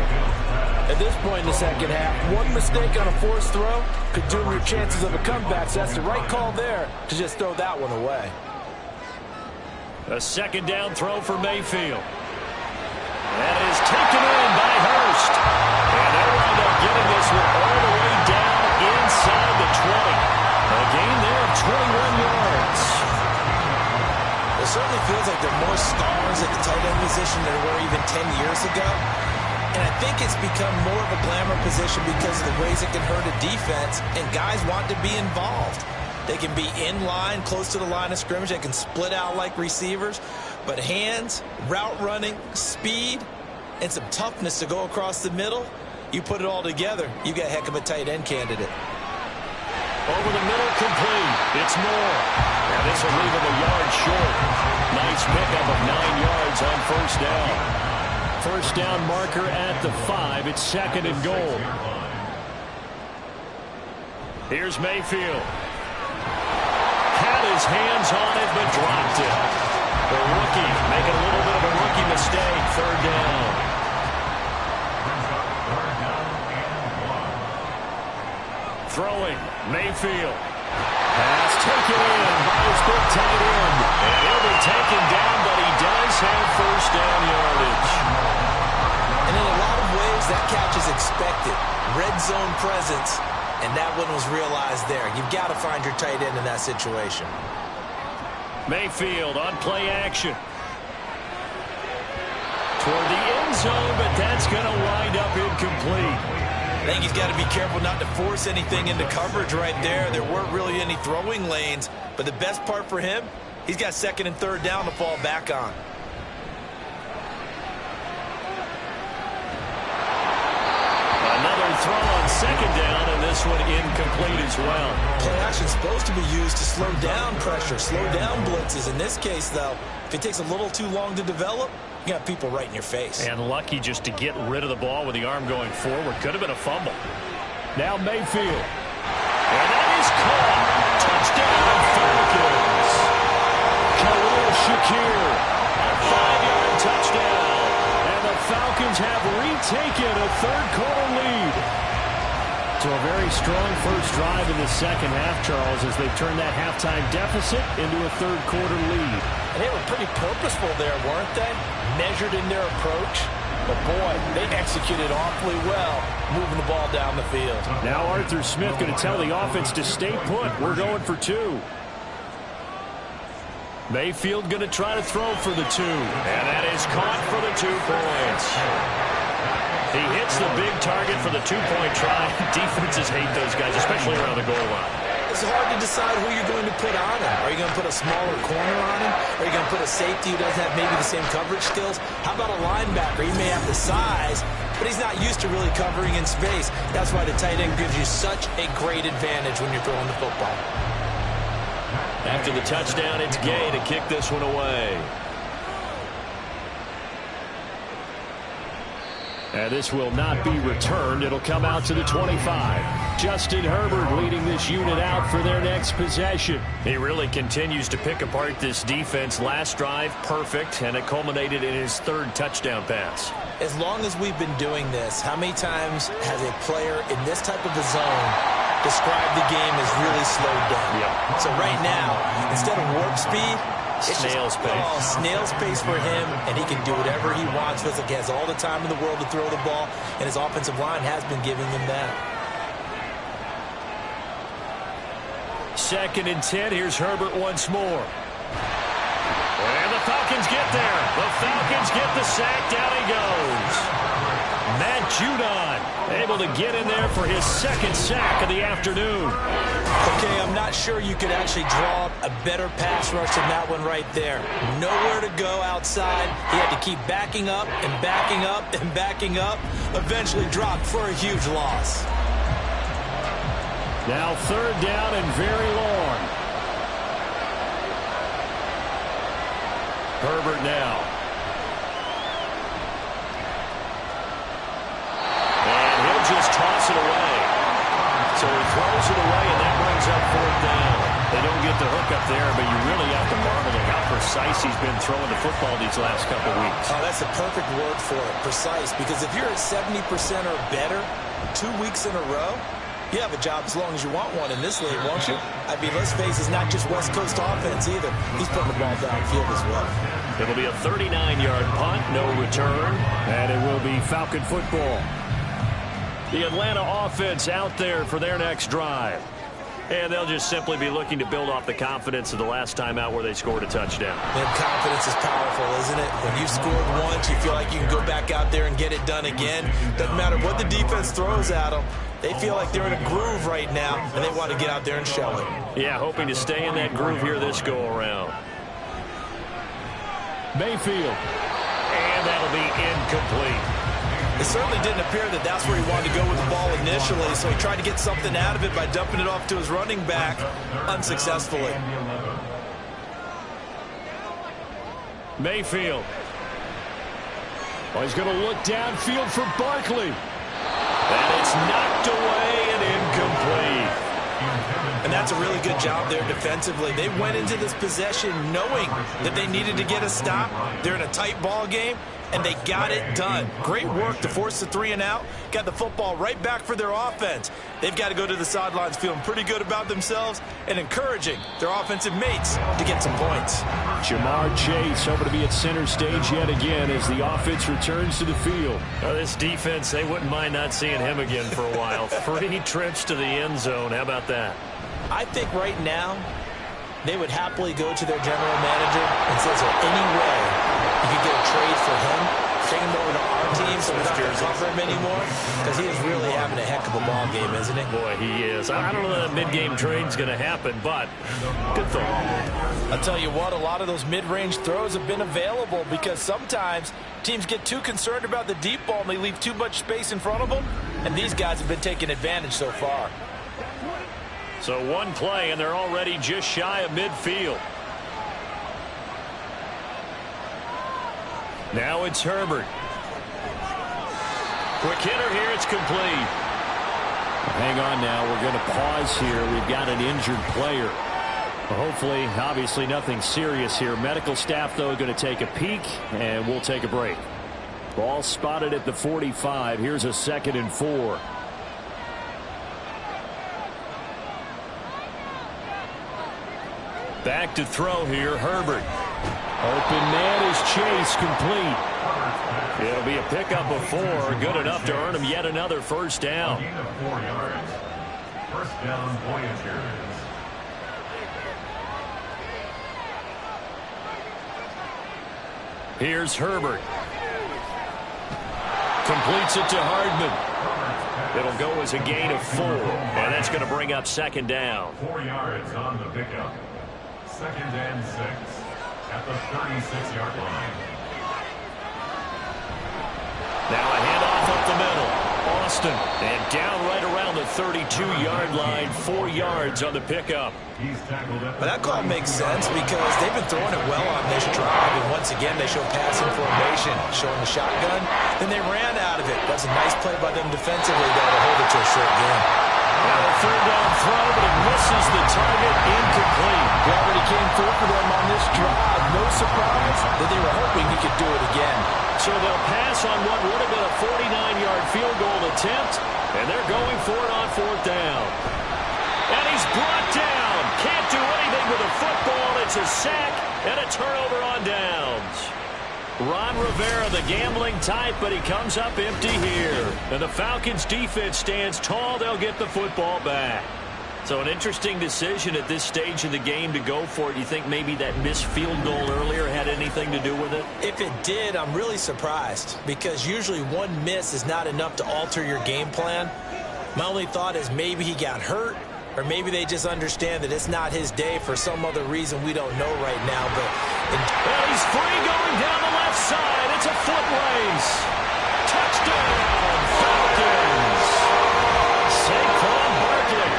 At this point in the second half, one mistake on a forced throw could doom your chances of a comeback. So that's the right call there to just throw that one away. A second down throw for Mayfield. That is taken in by Hurst. And they'll wind up getting this one all the way down inside the 20. And years ago. And I think it's become more of a glamour position because of the ways it can hurt a defense, and guys want to be involved. They can be in line, close to the line of scrimmage. They can split out like receivers. But hands, route running, speed, and some toughness to go across the middle, you put it all together, you got a heck of a tight end candidate. Over the middle, complete. It's Moore. And this will leave him a yard short. Nice pickup of 9 yards on first down. First down marker at the 5. It's 2nd and goal. Here's Mayfield. Had his hands on it, but dropped it. The rookie making a little bit of a rookie mistake. 3rd down. Throwing, Mayfield. Pass taken in by his big tight end. And he'll be taken down, but he does have first down yardage. And in a lot of ways, that catch is expected. Red zone presence, and that one was realized there. You've got to find your tight end in that situation. Mayfield on play action. Toward the end zone, but that's going to wind up incomplete. I think he's got to be careful not to force anything into coverage right there. There weren't really any throwing lanes, but the best part for him, he's got 2nd and 3rd down to fall back on. Another throw on 2nd down, and this one incomplete as well. Play action is supposed to be used to slow down pressure, slow down blitzes. In this case, though, if it takes a little too long to develop, you got people right in your face. And lucky just to get rid of the ball with the arm going forward. Could have been a fumble. Now Mayfield. And that is caught. Touchdown, Falcons. Khalil Shakir. A 5-yard touchdown. And the Falcons have retaken a 3rd quarter lead. So a very strong first drive in the second half, Charles, as they turn that halftime deficit into a 3rd quarter lead. And they were pretty purposeful there, weren't they? Measured in their approach. But, boy, they executed awfully well moving the ball down the field. Now Arthur Smith going to tell the offense to stay put. We're going for 2. Mayfield going to try to throw for the 2. And that is caught for the 2 points. He hits the big target for the 2-point try. Defenses hate those guys, especially around the goal line. It's hard to decide who you're going to put on him. Are you going to put a smaller corner on him? Are you going to put a safety who doesn't have maybe the same coverage skills? How about a linebacker? He may have the size, but he's not used to really covering in space. That's why the tight end gives you such a great advantage when you're throwing the football. After the touchdown, it's Gay to kick this one away. And this will not be returned. It'll come out to the 25. Justin Herbert leading this unit out for their next possession. He really continues to pick apart this defense. Last drive, perfect, and it culminated in his 3rd touchdown pass. As long as we've been doing this, how many times has a player in this type of a zone described the game as really slowed down? Yep. So right now, instead of warp speed, it's snail's pace. Oh, snail's pace for him, and he can do whatever he wants. Feels like he has all the time in the world to throw the ball, and his offensive line has been giving him that. 2nd and 10. Here's Herbert once more. And the Falcons get there. The Falcons get the sack. Down he goes. Matt Judon able to get in there for his 2nd sack of the afternoon. Okay, I'm not sure you could actually draw a better pass rush than that one right there. Nowhere to go outside. He had to keep backing up and backing up and backing up. Eventually dropped for a huge loss. Now 3rd down and very long. Herbert now. And he'll just toss it away. So he throws it away, and that brings up 4th down. They don't get the hook up there, but you really have to marvel at how precise he's been throwing the football these last couple weeks. Oh, that's a perfect word for it, precise, because if you're at 70% or better 2 weeks in a row, you have a job as long as you want one in this league, won't you? I mean, let's face it, it's not just West Coast offense either. He's putting the ball downfield as well. It'll be a 39-yard punt, no return, and it will be Falcon football. The Atlanta offense out there for their next drive. And they'll just simply be looking to build off the confidence of the last time out where they scored a touchdown. And confidence is powerful, isn't it? When you scored once, you feel like you can go back out there and get it done again. Doesn't matter what the defense throws at them. They feel like they're in a groove right now, and they want to get out there and show it. Yeah, hoping to stay in that groove here this go-around. Mayfield. And that'll be incomplete. It certainly didn't appear that that's where he wanted to go with the ball initially, so he tried to get something out of it by dumping it off to his running back unsuccessfully. Mayfield. Oh, he's going to look downfield for Barkley. And it's knocked away and incomplete. And that's a really good job there defensively. They went into this possession knowing that they needed to get a stop. They're in a tight ball game, and they got it done. Great work to force the 3 and out. Got the football right back for their offense. They've got to go to the sidelines feeling pretty good about themselves and encouraging their offensive mates to get some points. Jamar Chase over to be at center stage yet again as the offense returns to the field. Well, this defense, they wouldn't mind not seeing him again for a while. 3 trips to the end zone. How about that? I think right now they would happily go to their general manager and say, is there any way you could get a trade for him, take him over to our team so we don't have to cover him anymore? Because he is really having a heck of a ball game, isn't he? Boy, he is. I don't know that mid-game trade's going to happen, but good thought. I'll tell you what, a lot of those mid-range throws have been available because sometimes teams get too concerned about the deep ball and they leave too much space in front of them, and these guys have been taking advantage so far. So one play, and they're already just shy of midfield. Now it's Herbert. Quick hitter here. It's complete. Hang on now. We're going to pause here. We've got an injured player. Hopefully, obviously, nothing serious here. Medical staff, though, going to take a peek, and we'll take a break. Ball spotted at the 45. Here's a 2nd and 4. Back to throw here, Herbert. Open man is Chase, complete. It'll be a pickup of 4, good enough to earn him yet another first down. Gain of 4 yards. First down, Voyagers. Here's Herbert. Completes it to Hardman. It'll go as a gain of 4, and that's going to bring up 2nd down. 4 yards on the pickup. 2nd and 6 at the 36-yard line. Now a handoff up the middle. Austin, and down right around the 32-yard line. 4 yards on the pickup. He's tackled at But that call makes sense because they've been throwing it well on this drive, and once again they show passing formation, showing the shotgun. Then they ran out of it. That's a nice play by them defensively there to hold it to a short game. Now a 3rd down throw, but it misses the target. Incomplete. He already came through for them on this drive. No surprise that they were hoping he could do it again. So they'll pass on what would have been a 49-yard field goal attempt, and they're going for it on 4th down. And he's brought down. Can't do anything with a football. It's a sack and a turnover on downs. Ron Rivera, the gambling type, but he comes up empty here. And the Falcons' defense stands tall. They'll get the football back. So an interesting decision at this stage of the game to go for it. You think maybe that missed field goal earlier had anything to do with it? If it did, I'm really surprised because usually one miss is not enough to alter your game plan. My only thought is maybe he got hurt, or maybe they just understand that it's not his day for some other reason we don't know right now. But well, he's free going down the left side. It's a foot race. Touchdown, Falcons. Saquon Barkley,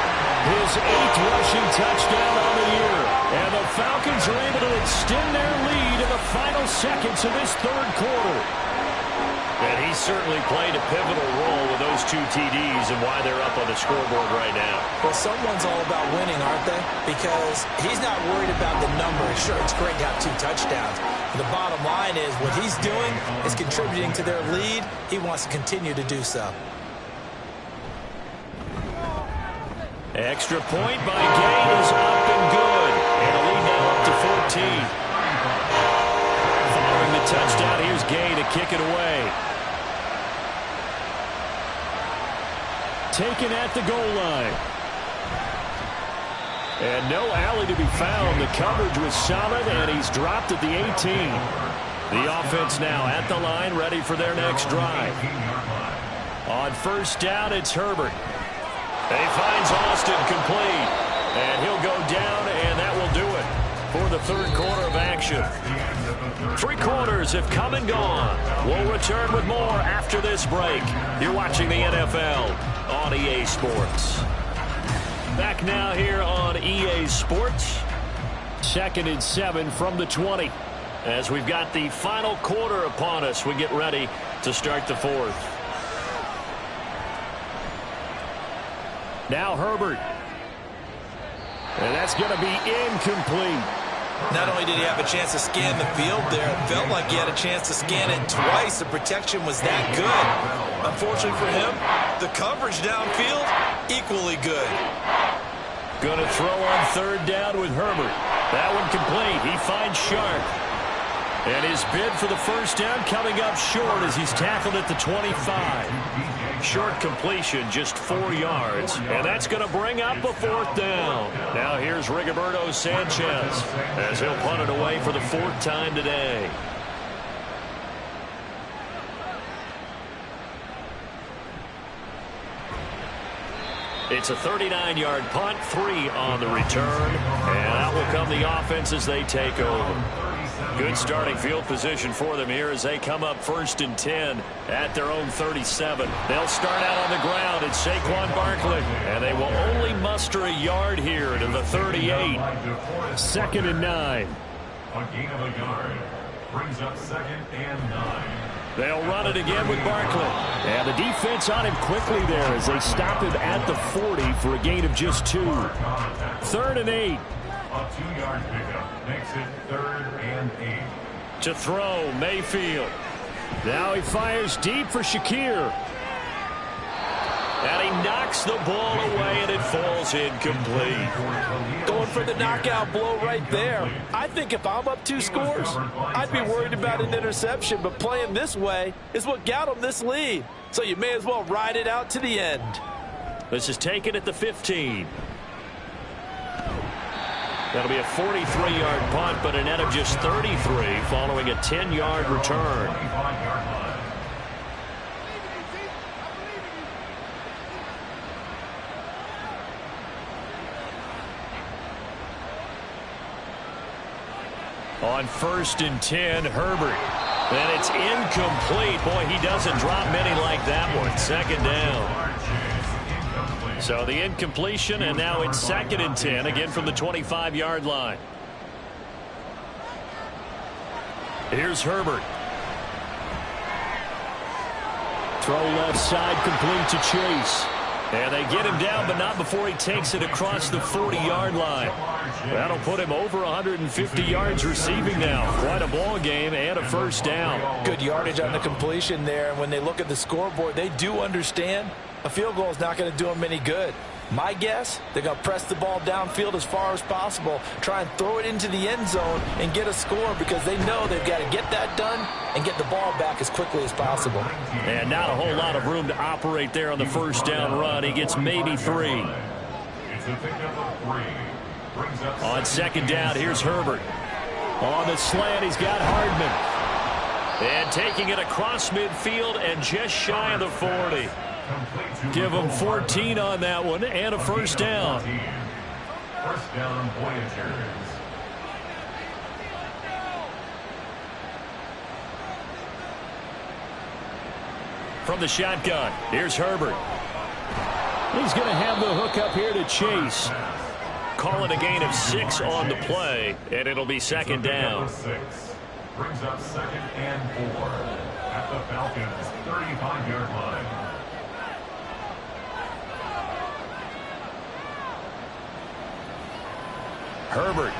his 8th rushing touchdown on the year. And the Falcons are able to extend their lead in the final seconds of this 3rd quarter. And he certainly played a pivotal role with those 2 TDs and why they're up on the scoreboard right now. Well, someone's all about winning, aren't they? Because he's not worried about the numbers. Sure, it's great to have 2 touchdowns. But the bottom line is what he's doing is contributing to their lead. He wants to continue to do so. Extra point by Gay is up and good. And a lead now up to 14. Following the touchdown, here's Gay to kick it away. Taken at the goal line. And no alley to be found. The coverage was solid, and he's dropped at the 18. The offense now at the line, ready for their next drive. On first down, it's Herbert. He finds Austin complete. And he'll go down, and that will do it for the third quarter of action. 3 quarters have come and gone. We'll return with more after this break. You're watching the NFL on EA Sports. Back now here on EA Sports. 2nd and 7 from the 20. As we've got the final quarter upon us, we get ready to start the fourth. Now Herbert. And that's going to be incomplete. Not only did he have a chance to scan the field there, it felt like he had a chance to scan it twice. The protection was that good. Unfortunately for him, the coverage downfield, equally good. Going to throw on third down with Herbert. That one complete. He finds Sharp. And his bid for the first down coming up short as he's tackled at the 25. Short completion, just 4 yards. And that's going to bring up a 4th down. Now here's Rigoberto Sanchez as he'll punt it away for the 4th time today. It's a 39-yard punt, 3 on the return. And out will come the offense as they take over. Good starting field position for them here as they come up 1st and 10 at their own 37. They'll start out on the ground. It's Saquon Barkley. And they will only muster a yard here to the 38. 2nd and 9. A gain of a yard brings up 2nd and 9. They'll run it again with Barkley. And the defense on him quickly there as they stop him at the 40 for a gain of just 2. 3rd and 8. A 2-yard pickup makes it 3rd and 8. To throw, Mayfield. Now he fires deep for Shakir. And he knocks the ball away, and it falls incomplete. Going for the knockout blow right there. I think if I'm up 2 scores, I'd be worried about an interception, but playing this way is what got him this lead. So you may as well ride it out to the end. This is taken at the 15. That'll be a 43-yard punt, but a net of just 33 following a 10-yard return. On 1st and 10, Herbert. And it's incomplete. Boy, he doesn't drop many like that one. 2nd down. So the incompletion, and now it's 2nd and 10, again from the 25-yard line. Here's Herbert. Throw left side, complete to Chase. And they get him down, but not before he takes it across the 40-yard line. That'll put him over 150 yards receiving now. Quite a ball game and a 1st down. Good yardage on the completion there. And when they look at the scoreboard, they do understand a field goal is not going to do them any good. My guess, they're going to press the ball downfield as far as possible, try and throw it into the end zone and get a score because they know they've got to get that done and get the ball back as quickly as possible. And not a whole lot of room to operate there on the 1st down run. He gets maybe 3. It's a pickup of 3. Brings up On 2nd down, here's Herbert. On the slant, he's got Hardman. And taking it across midfield and just shy of the 40. Give him 14 on that one and a 1st down. 1st down, Voyagers. From the shotgun, here's Herbert. He's going to have the hook up here to Chase. Calling a gain of 6 on the play, and it'll be 2nd down. 6 brings up 2nd and 4 at the Falcons' 35-yard line. Herbert.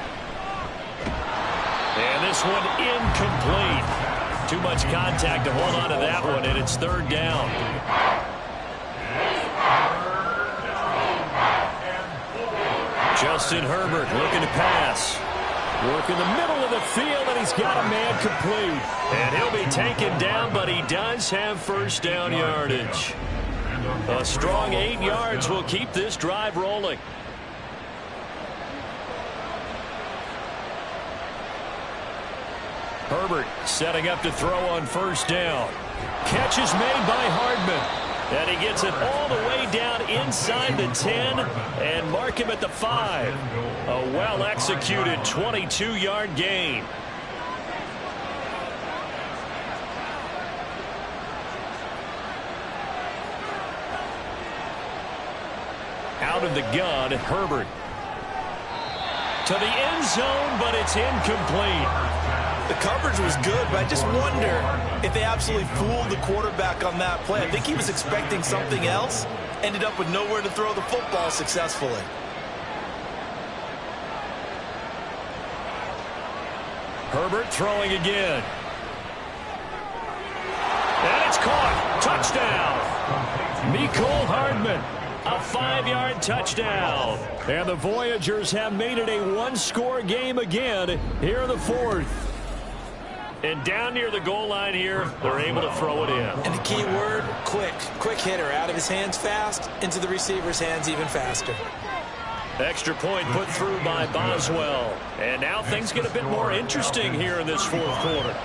And this one incomplete. Too much contact to hold on to that one, and it's 3rd down. Justin Herbert looking to pass. Work in the middle of the field, and he's got a man complete. And he'll be taken down, but he does have 1st down yardage. A strong 8 yards will keep this drive rolling. Herbert setting up to throw on first down. Catch is made by Hardman. And he gets it all the way down inside the 10 and mark him at the 5. A well-executed 22-yard gain. Out of the gun, Herbert. To the end zone, but it's incomplete. The coverage was good, but I just wonder if they absolutely fooled the quarterback on that play. I think he was expecting something else, ended up with nowhere to throw the football successfully. Herbert throwing again. And it's caught. Touchdown. Mecole Hardman. A 5-yard touchdown. And the Voyagers have made it a one-score game again here in the 4th. And down near the goal line here, they're able to throw it in. And the key word, quick. Quick hitter. Out of his hands fast, into the receiver's hands even faster. Extra point put through by Boswell. And now things get a bit more interesting here in this 4th quarter.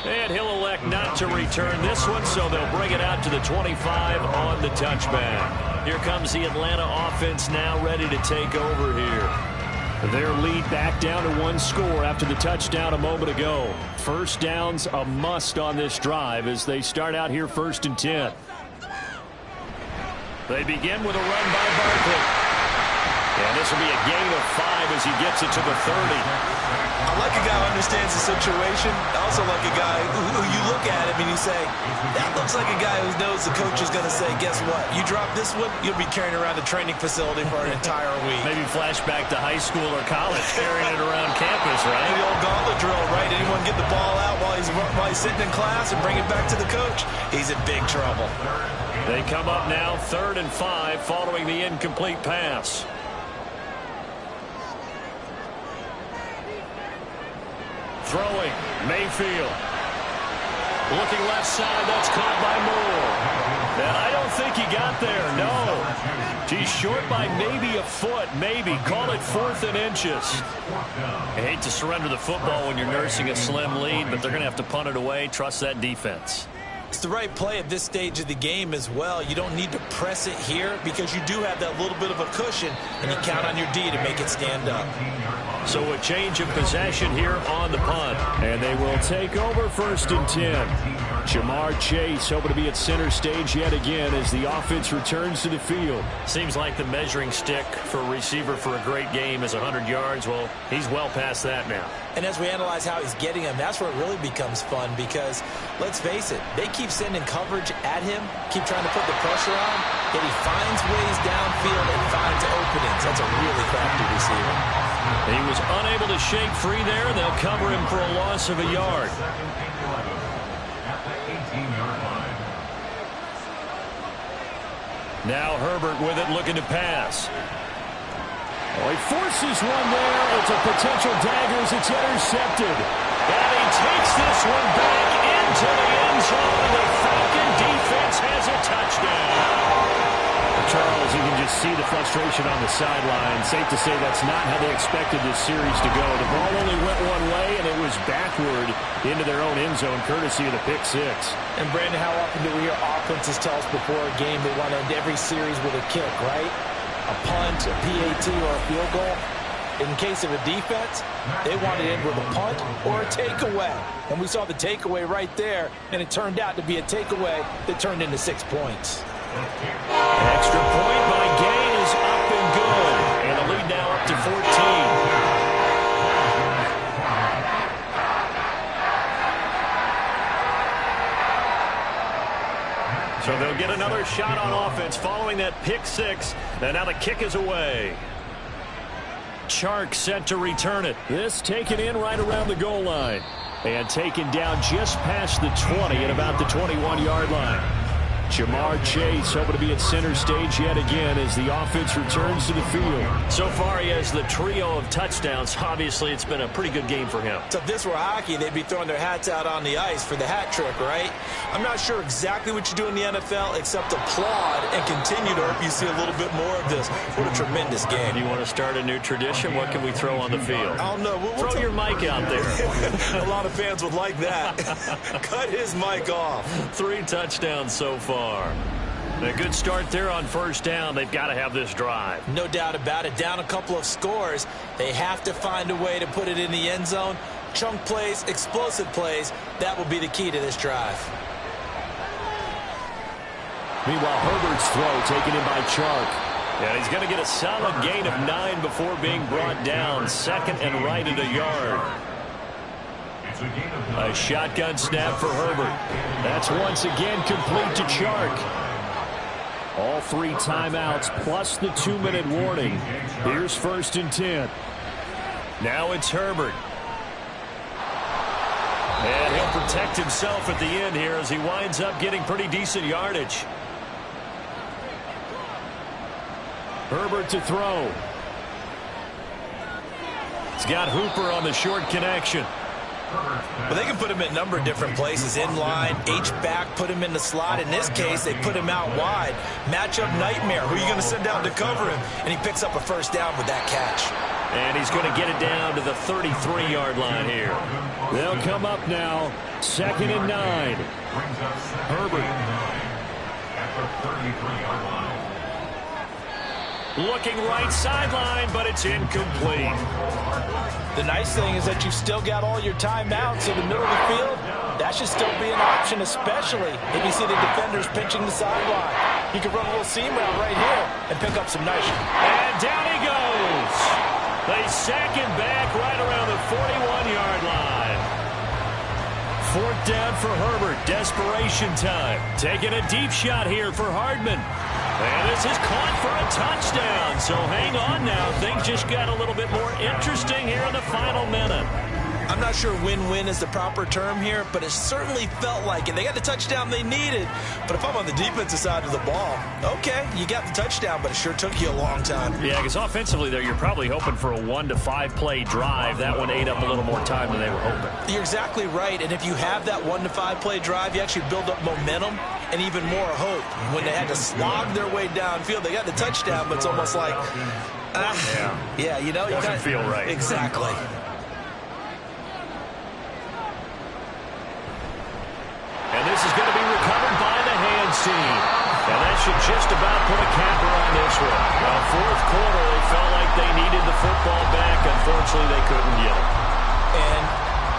And he'll elect not to return this one, so they'll bring it out to the 25 on the touchback. Here comes the Atlanta offense now ready to take over here. Their lead back down to one score after the touchdown a moment ago. First down's a must on this drive as they start out here 1st and 10. They begin with a run by Barkley. And this will be a gain of 5 as he gets it to the 30. I like a guy who understands the situation. I also like a guy who you look at him and you say, that looks like a guy who knows the coach is going to say, guess what? You drop this one, you'll be carrying around the training facility for an entire week. Maybe flashback to high school or college, carrying it around campus, right? The old gauntlet drill, right? Anyone get the ball out while he's sitting in class and bring it back to the coach? He's in big trouble. They come up now 3rd and 5 following the incomplete pass. Throwing, Mayfield. Looking left side, that's caught by Moore. And I don't think he got there, no. He's short by maybe a foot, maybe. Call it 4th and inches. I hate to surrender the football when you're nursing a slim lead, but they're going to have to punt it away. Trust that defense. It's the right play at this stage of the game as well. You don't need to press it here because you do have that little bit of a cushion, and you count on your D to make it stand up. So a change of possession here on the punt. And they will take over 1st and 10. Jamar Chase hoping to be at center stage yet again as the offense returns to the field. Seems like the measuring stick for a receiver for a great game is 100 yards. Well, he's well past that now. And as we analyze how he's getting them, that's where it really becomes fun because, let's face it, they keep sending coverage at him, keep trying to put the pressure on, yet he finds ways downfield and finds openings. That's a really crafty receiver. He was unable to shake free there. They'll cover him for a loss of a yard. Now Herbert with it, looking to pass. Oh, he forces one there. It's a potential dagger as it's intercepted. And he takes this one back into the end zone. The Falcon defense has a touchdown. Charles, you can just see the frustration on the sideline. Safe to say that's not how they expected this series to go. The ball only went one way, and it was backward into their own end zone, courtesy of the pick 6. And, Brandon, how often do we hear offenses tell us before a game they want to end every series with a kick, right? A punt, a PAT, or a field goal. In case of a defense, they want to end with a punt or a takeaway. And we saw the takeaway right there, and it turned out to be a takeaway that turned into 6 points. Extra point by Gay is up and good. And the lead now up to 14. So they'll get another shot on offense following that pick 6. And now the kick is away. Chark set to return it. This taken in right around the goal line. And taken down just past the 20 at about the 21-yard line. Jamar Chase hoping to be at center stage yet again as the offense returns to the field. So far, he has the trio of touchdowns. Obviously, it's been a pretty good game for him. So if this were hockey, they'd be throwing their hats out on the ice for the hat trick, right? I'm not sure exactly what you do in the NFL except applaud and continue to hope you see a little bit more of this. What a tremendous game. Do you want to start a new tradition? What can we throw on the field? I don't know. Throw your mic out there. A lot of fans would like that. Cut his mic off. 3 touchdowns so far. A good start there on first down. They've got to have this drive. No doubt about it. Down a couple of scores. They have to find a way to put it in the end zone. Chunk plays, explosive plays. That will be the key to this drive. Meanwhile, Herbert's throw taken in by Chark. And he's going to get a solid gain of 9 before being brought down. Second and right at a yard. A shotgun snap for Herbert. That's once again complete to Chark. All 3 timeouts plus the 2-minute warning. Here's 1st and 10. Now it's Herbert. And he'll protect himself at the end here as he winds up getting pretty decent yardage. Herbert to throw. He's got Hooper on the short connection. Well, they can put him in a number of different places. In line, H-back, put him in the slot. In this case, they put him out wide. Matchup nightmare. Who are you going to send down to cover him? And he picks up a first down with that catch. And he's going to get it down to the 33-yard line here. They'll come up now. 2nd and 9. Herbert. At the 33-yard line. Looking right sideline, but it's incomplete. The nice thing is that you've still got all your timeouts in the middle of the field. That should still be an option, especially if you see the defenders pinching the sideline. You can run a little seam route right here and pick up some nice. And down he goes. They sack him back right around the 41-yard line. 4th down for Herbert. Desperation time. Taking a deep shot here for Hardman. And this is caught for a touchdown. So hang on now. Things just got a little bit more interesting here in the final minute. I'm not sure win-win is the proper term here, but it certainly felt like it. They got the touchdown they needed. But if I'm on the defensive side of the ball, okay, you got the touchdown, but it sure took you a long time. Yeah, because offensively there, you're probably hoping for a 1 to 5 play drive. That one ate up a little more time than they were hoping. You're exactly right. And if you have that 1 to 5 play drive, you actually build up momentum and even more hope. When they had to slog their way downfield, they got the touchdown, but it's almost like, yeah, you know, doesn't feel right. Exactly. And this is going to be recovered by the hands team. And that should just about put a capper on this one. Well, 4th quarter, they felt like they needed the football back. Unfortunately, they couldn't get it. And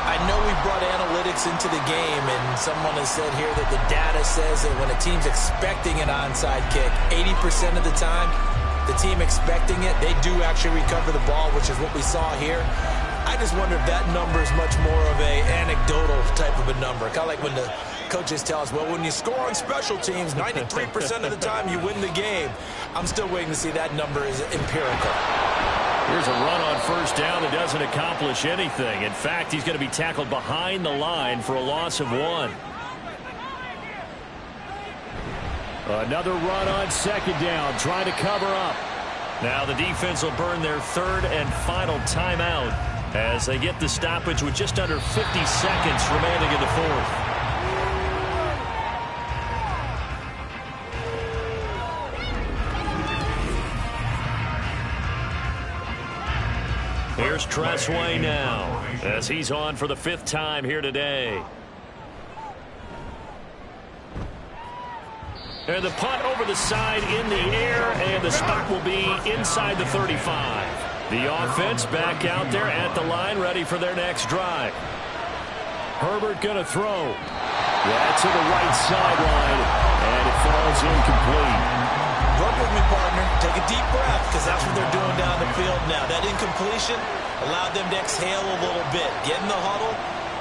I know we brought analytics into the game, and someone has said here that the data says that when a team's expecting an onside kick, 80% of the time, the team expecting it, they do actually recover the ball, which is what we saw here. I just wonder if that number is much more of a anecdotal type of a number. Kind of like when the coaches tell us, well, when you score on special teams, 93% of the time you win the game. I'm still waiting to see that number is empirical. Here's a run on first down that doesn't accomplish anything. In fact, he's going to be tackled behind the line for a loss of 1. Another run on 2nd down, trying to cover up. Now the defense will burn their 3rd and final timeout as they get the stoppage with just under 50 seconds remaining in the 4th. Here's Tressway now as he's on for the 5th time here today. And the punt over the side in the air, and the spot will be inside the 35. The offense back out there at the line, ready for their next drive. Herbert going to throw. That's to the right sideline, and it falls incomplete. Work with me, partner. Take a deep breath, because that's what they're doing down the field now. That incompletion allowed them to exhale a little bit. Get in the huddle,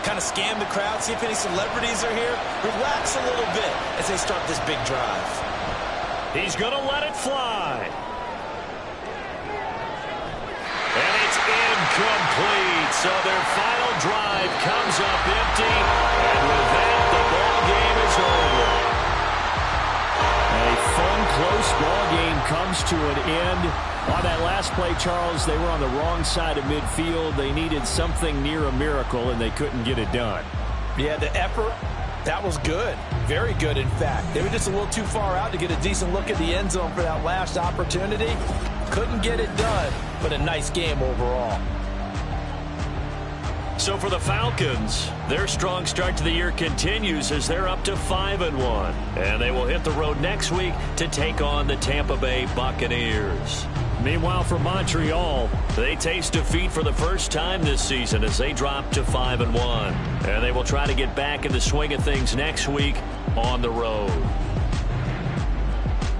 kind of scan the crowd, see if any celebrities are here. Relax a little bit as they start this big drive. He's going to let it fly. And it's incomplete. So their final drive comes up empty. And with that, the ball game is over. close ball game comes to an end. On that last play, Charles, they were on the wrong side of midfield. They needed something near a miracle, and they couldn't get it done. Yeah, the effort, that was good. Very good, in fact. They were just a little too far out to get a decent look at the end zone for that last opportunity. Couldn't get it done, but a nice game overall. So for the Falcons, their strong start to the year continues as they're up to 5-1. And they will hit the road next week to take on the Tampa Bay Buccaneers. Meanwhile, for Montreal, they taste defeat for the first time this season as they drop to 5-1. And they will try to get back in the swing of things next week on the road.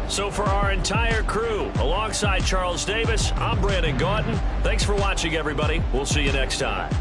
So for our entire crew, alongside Charles Davis, I'm Brandon Gaudin. Thanks for watching, everybody. We'll see you next time.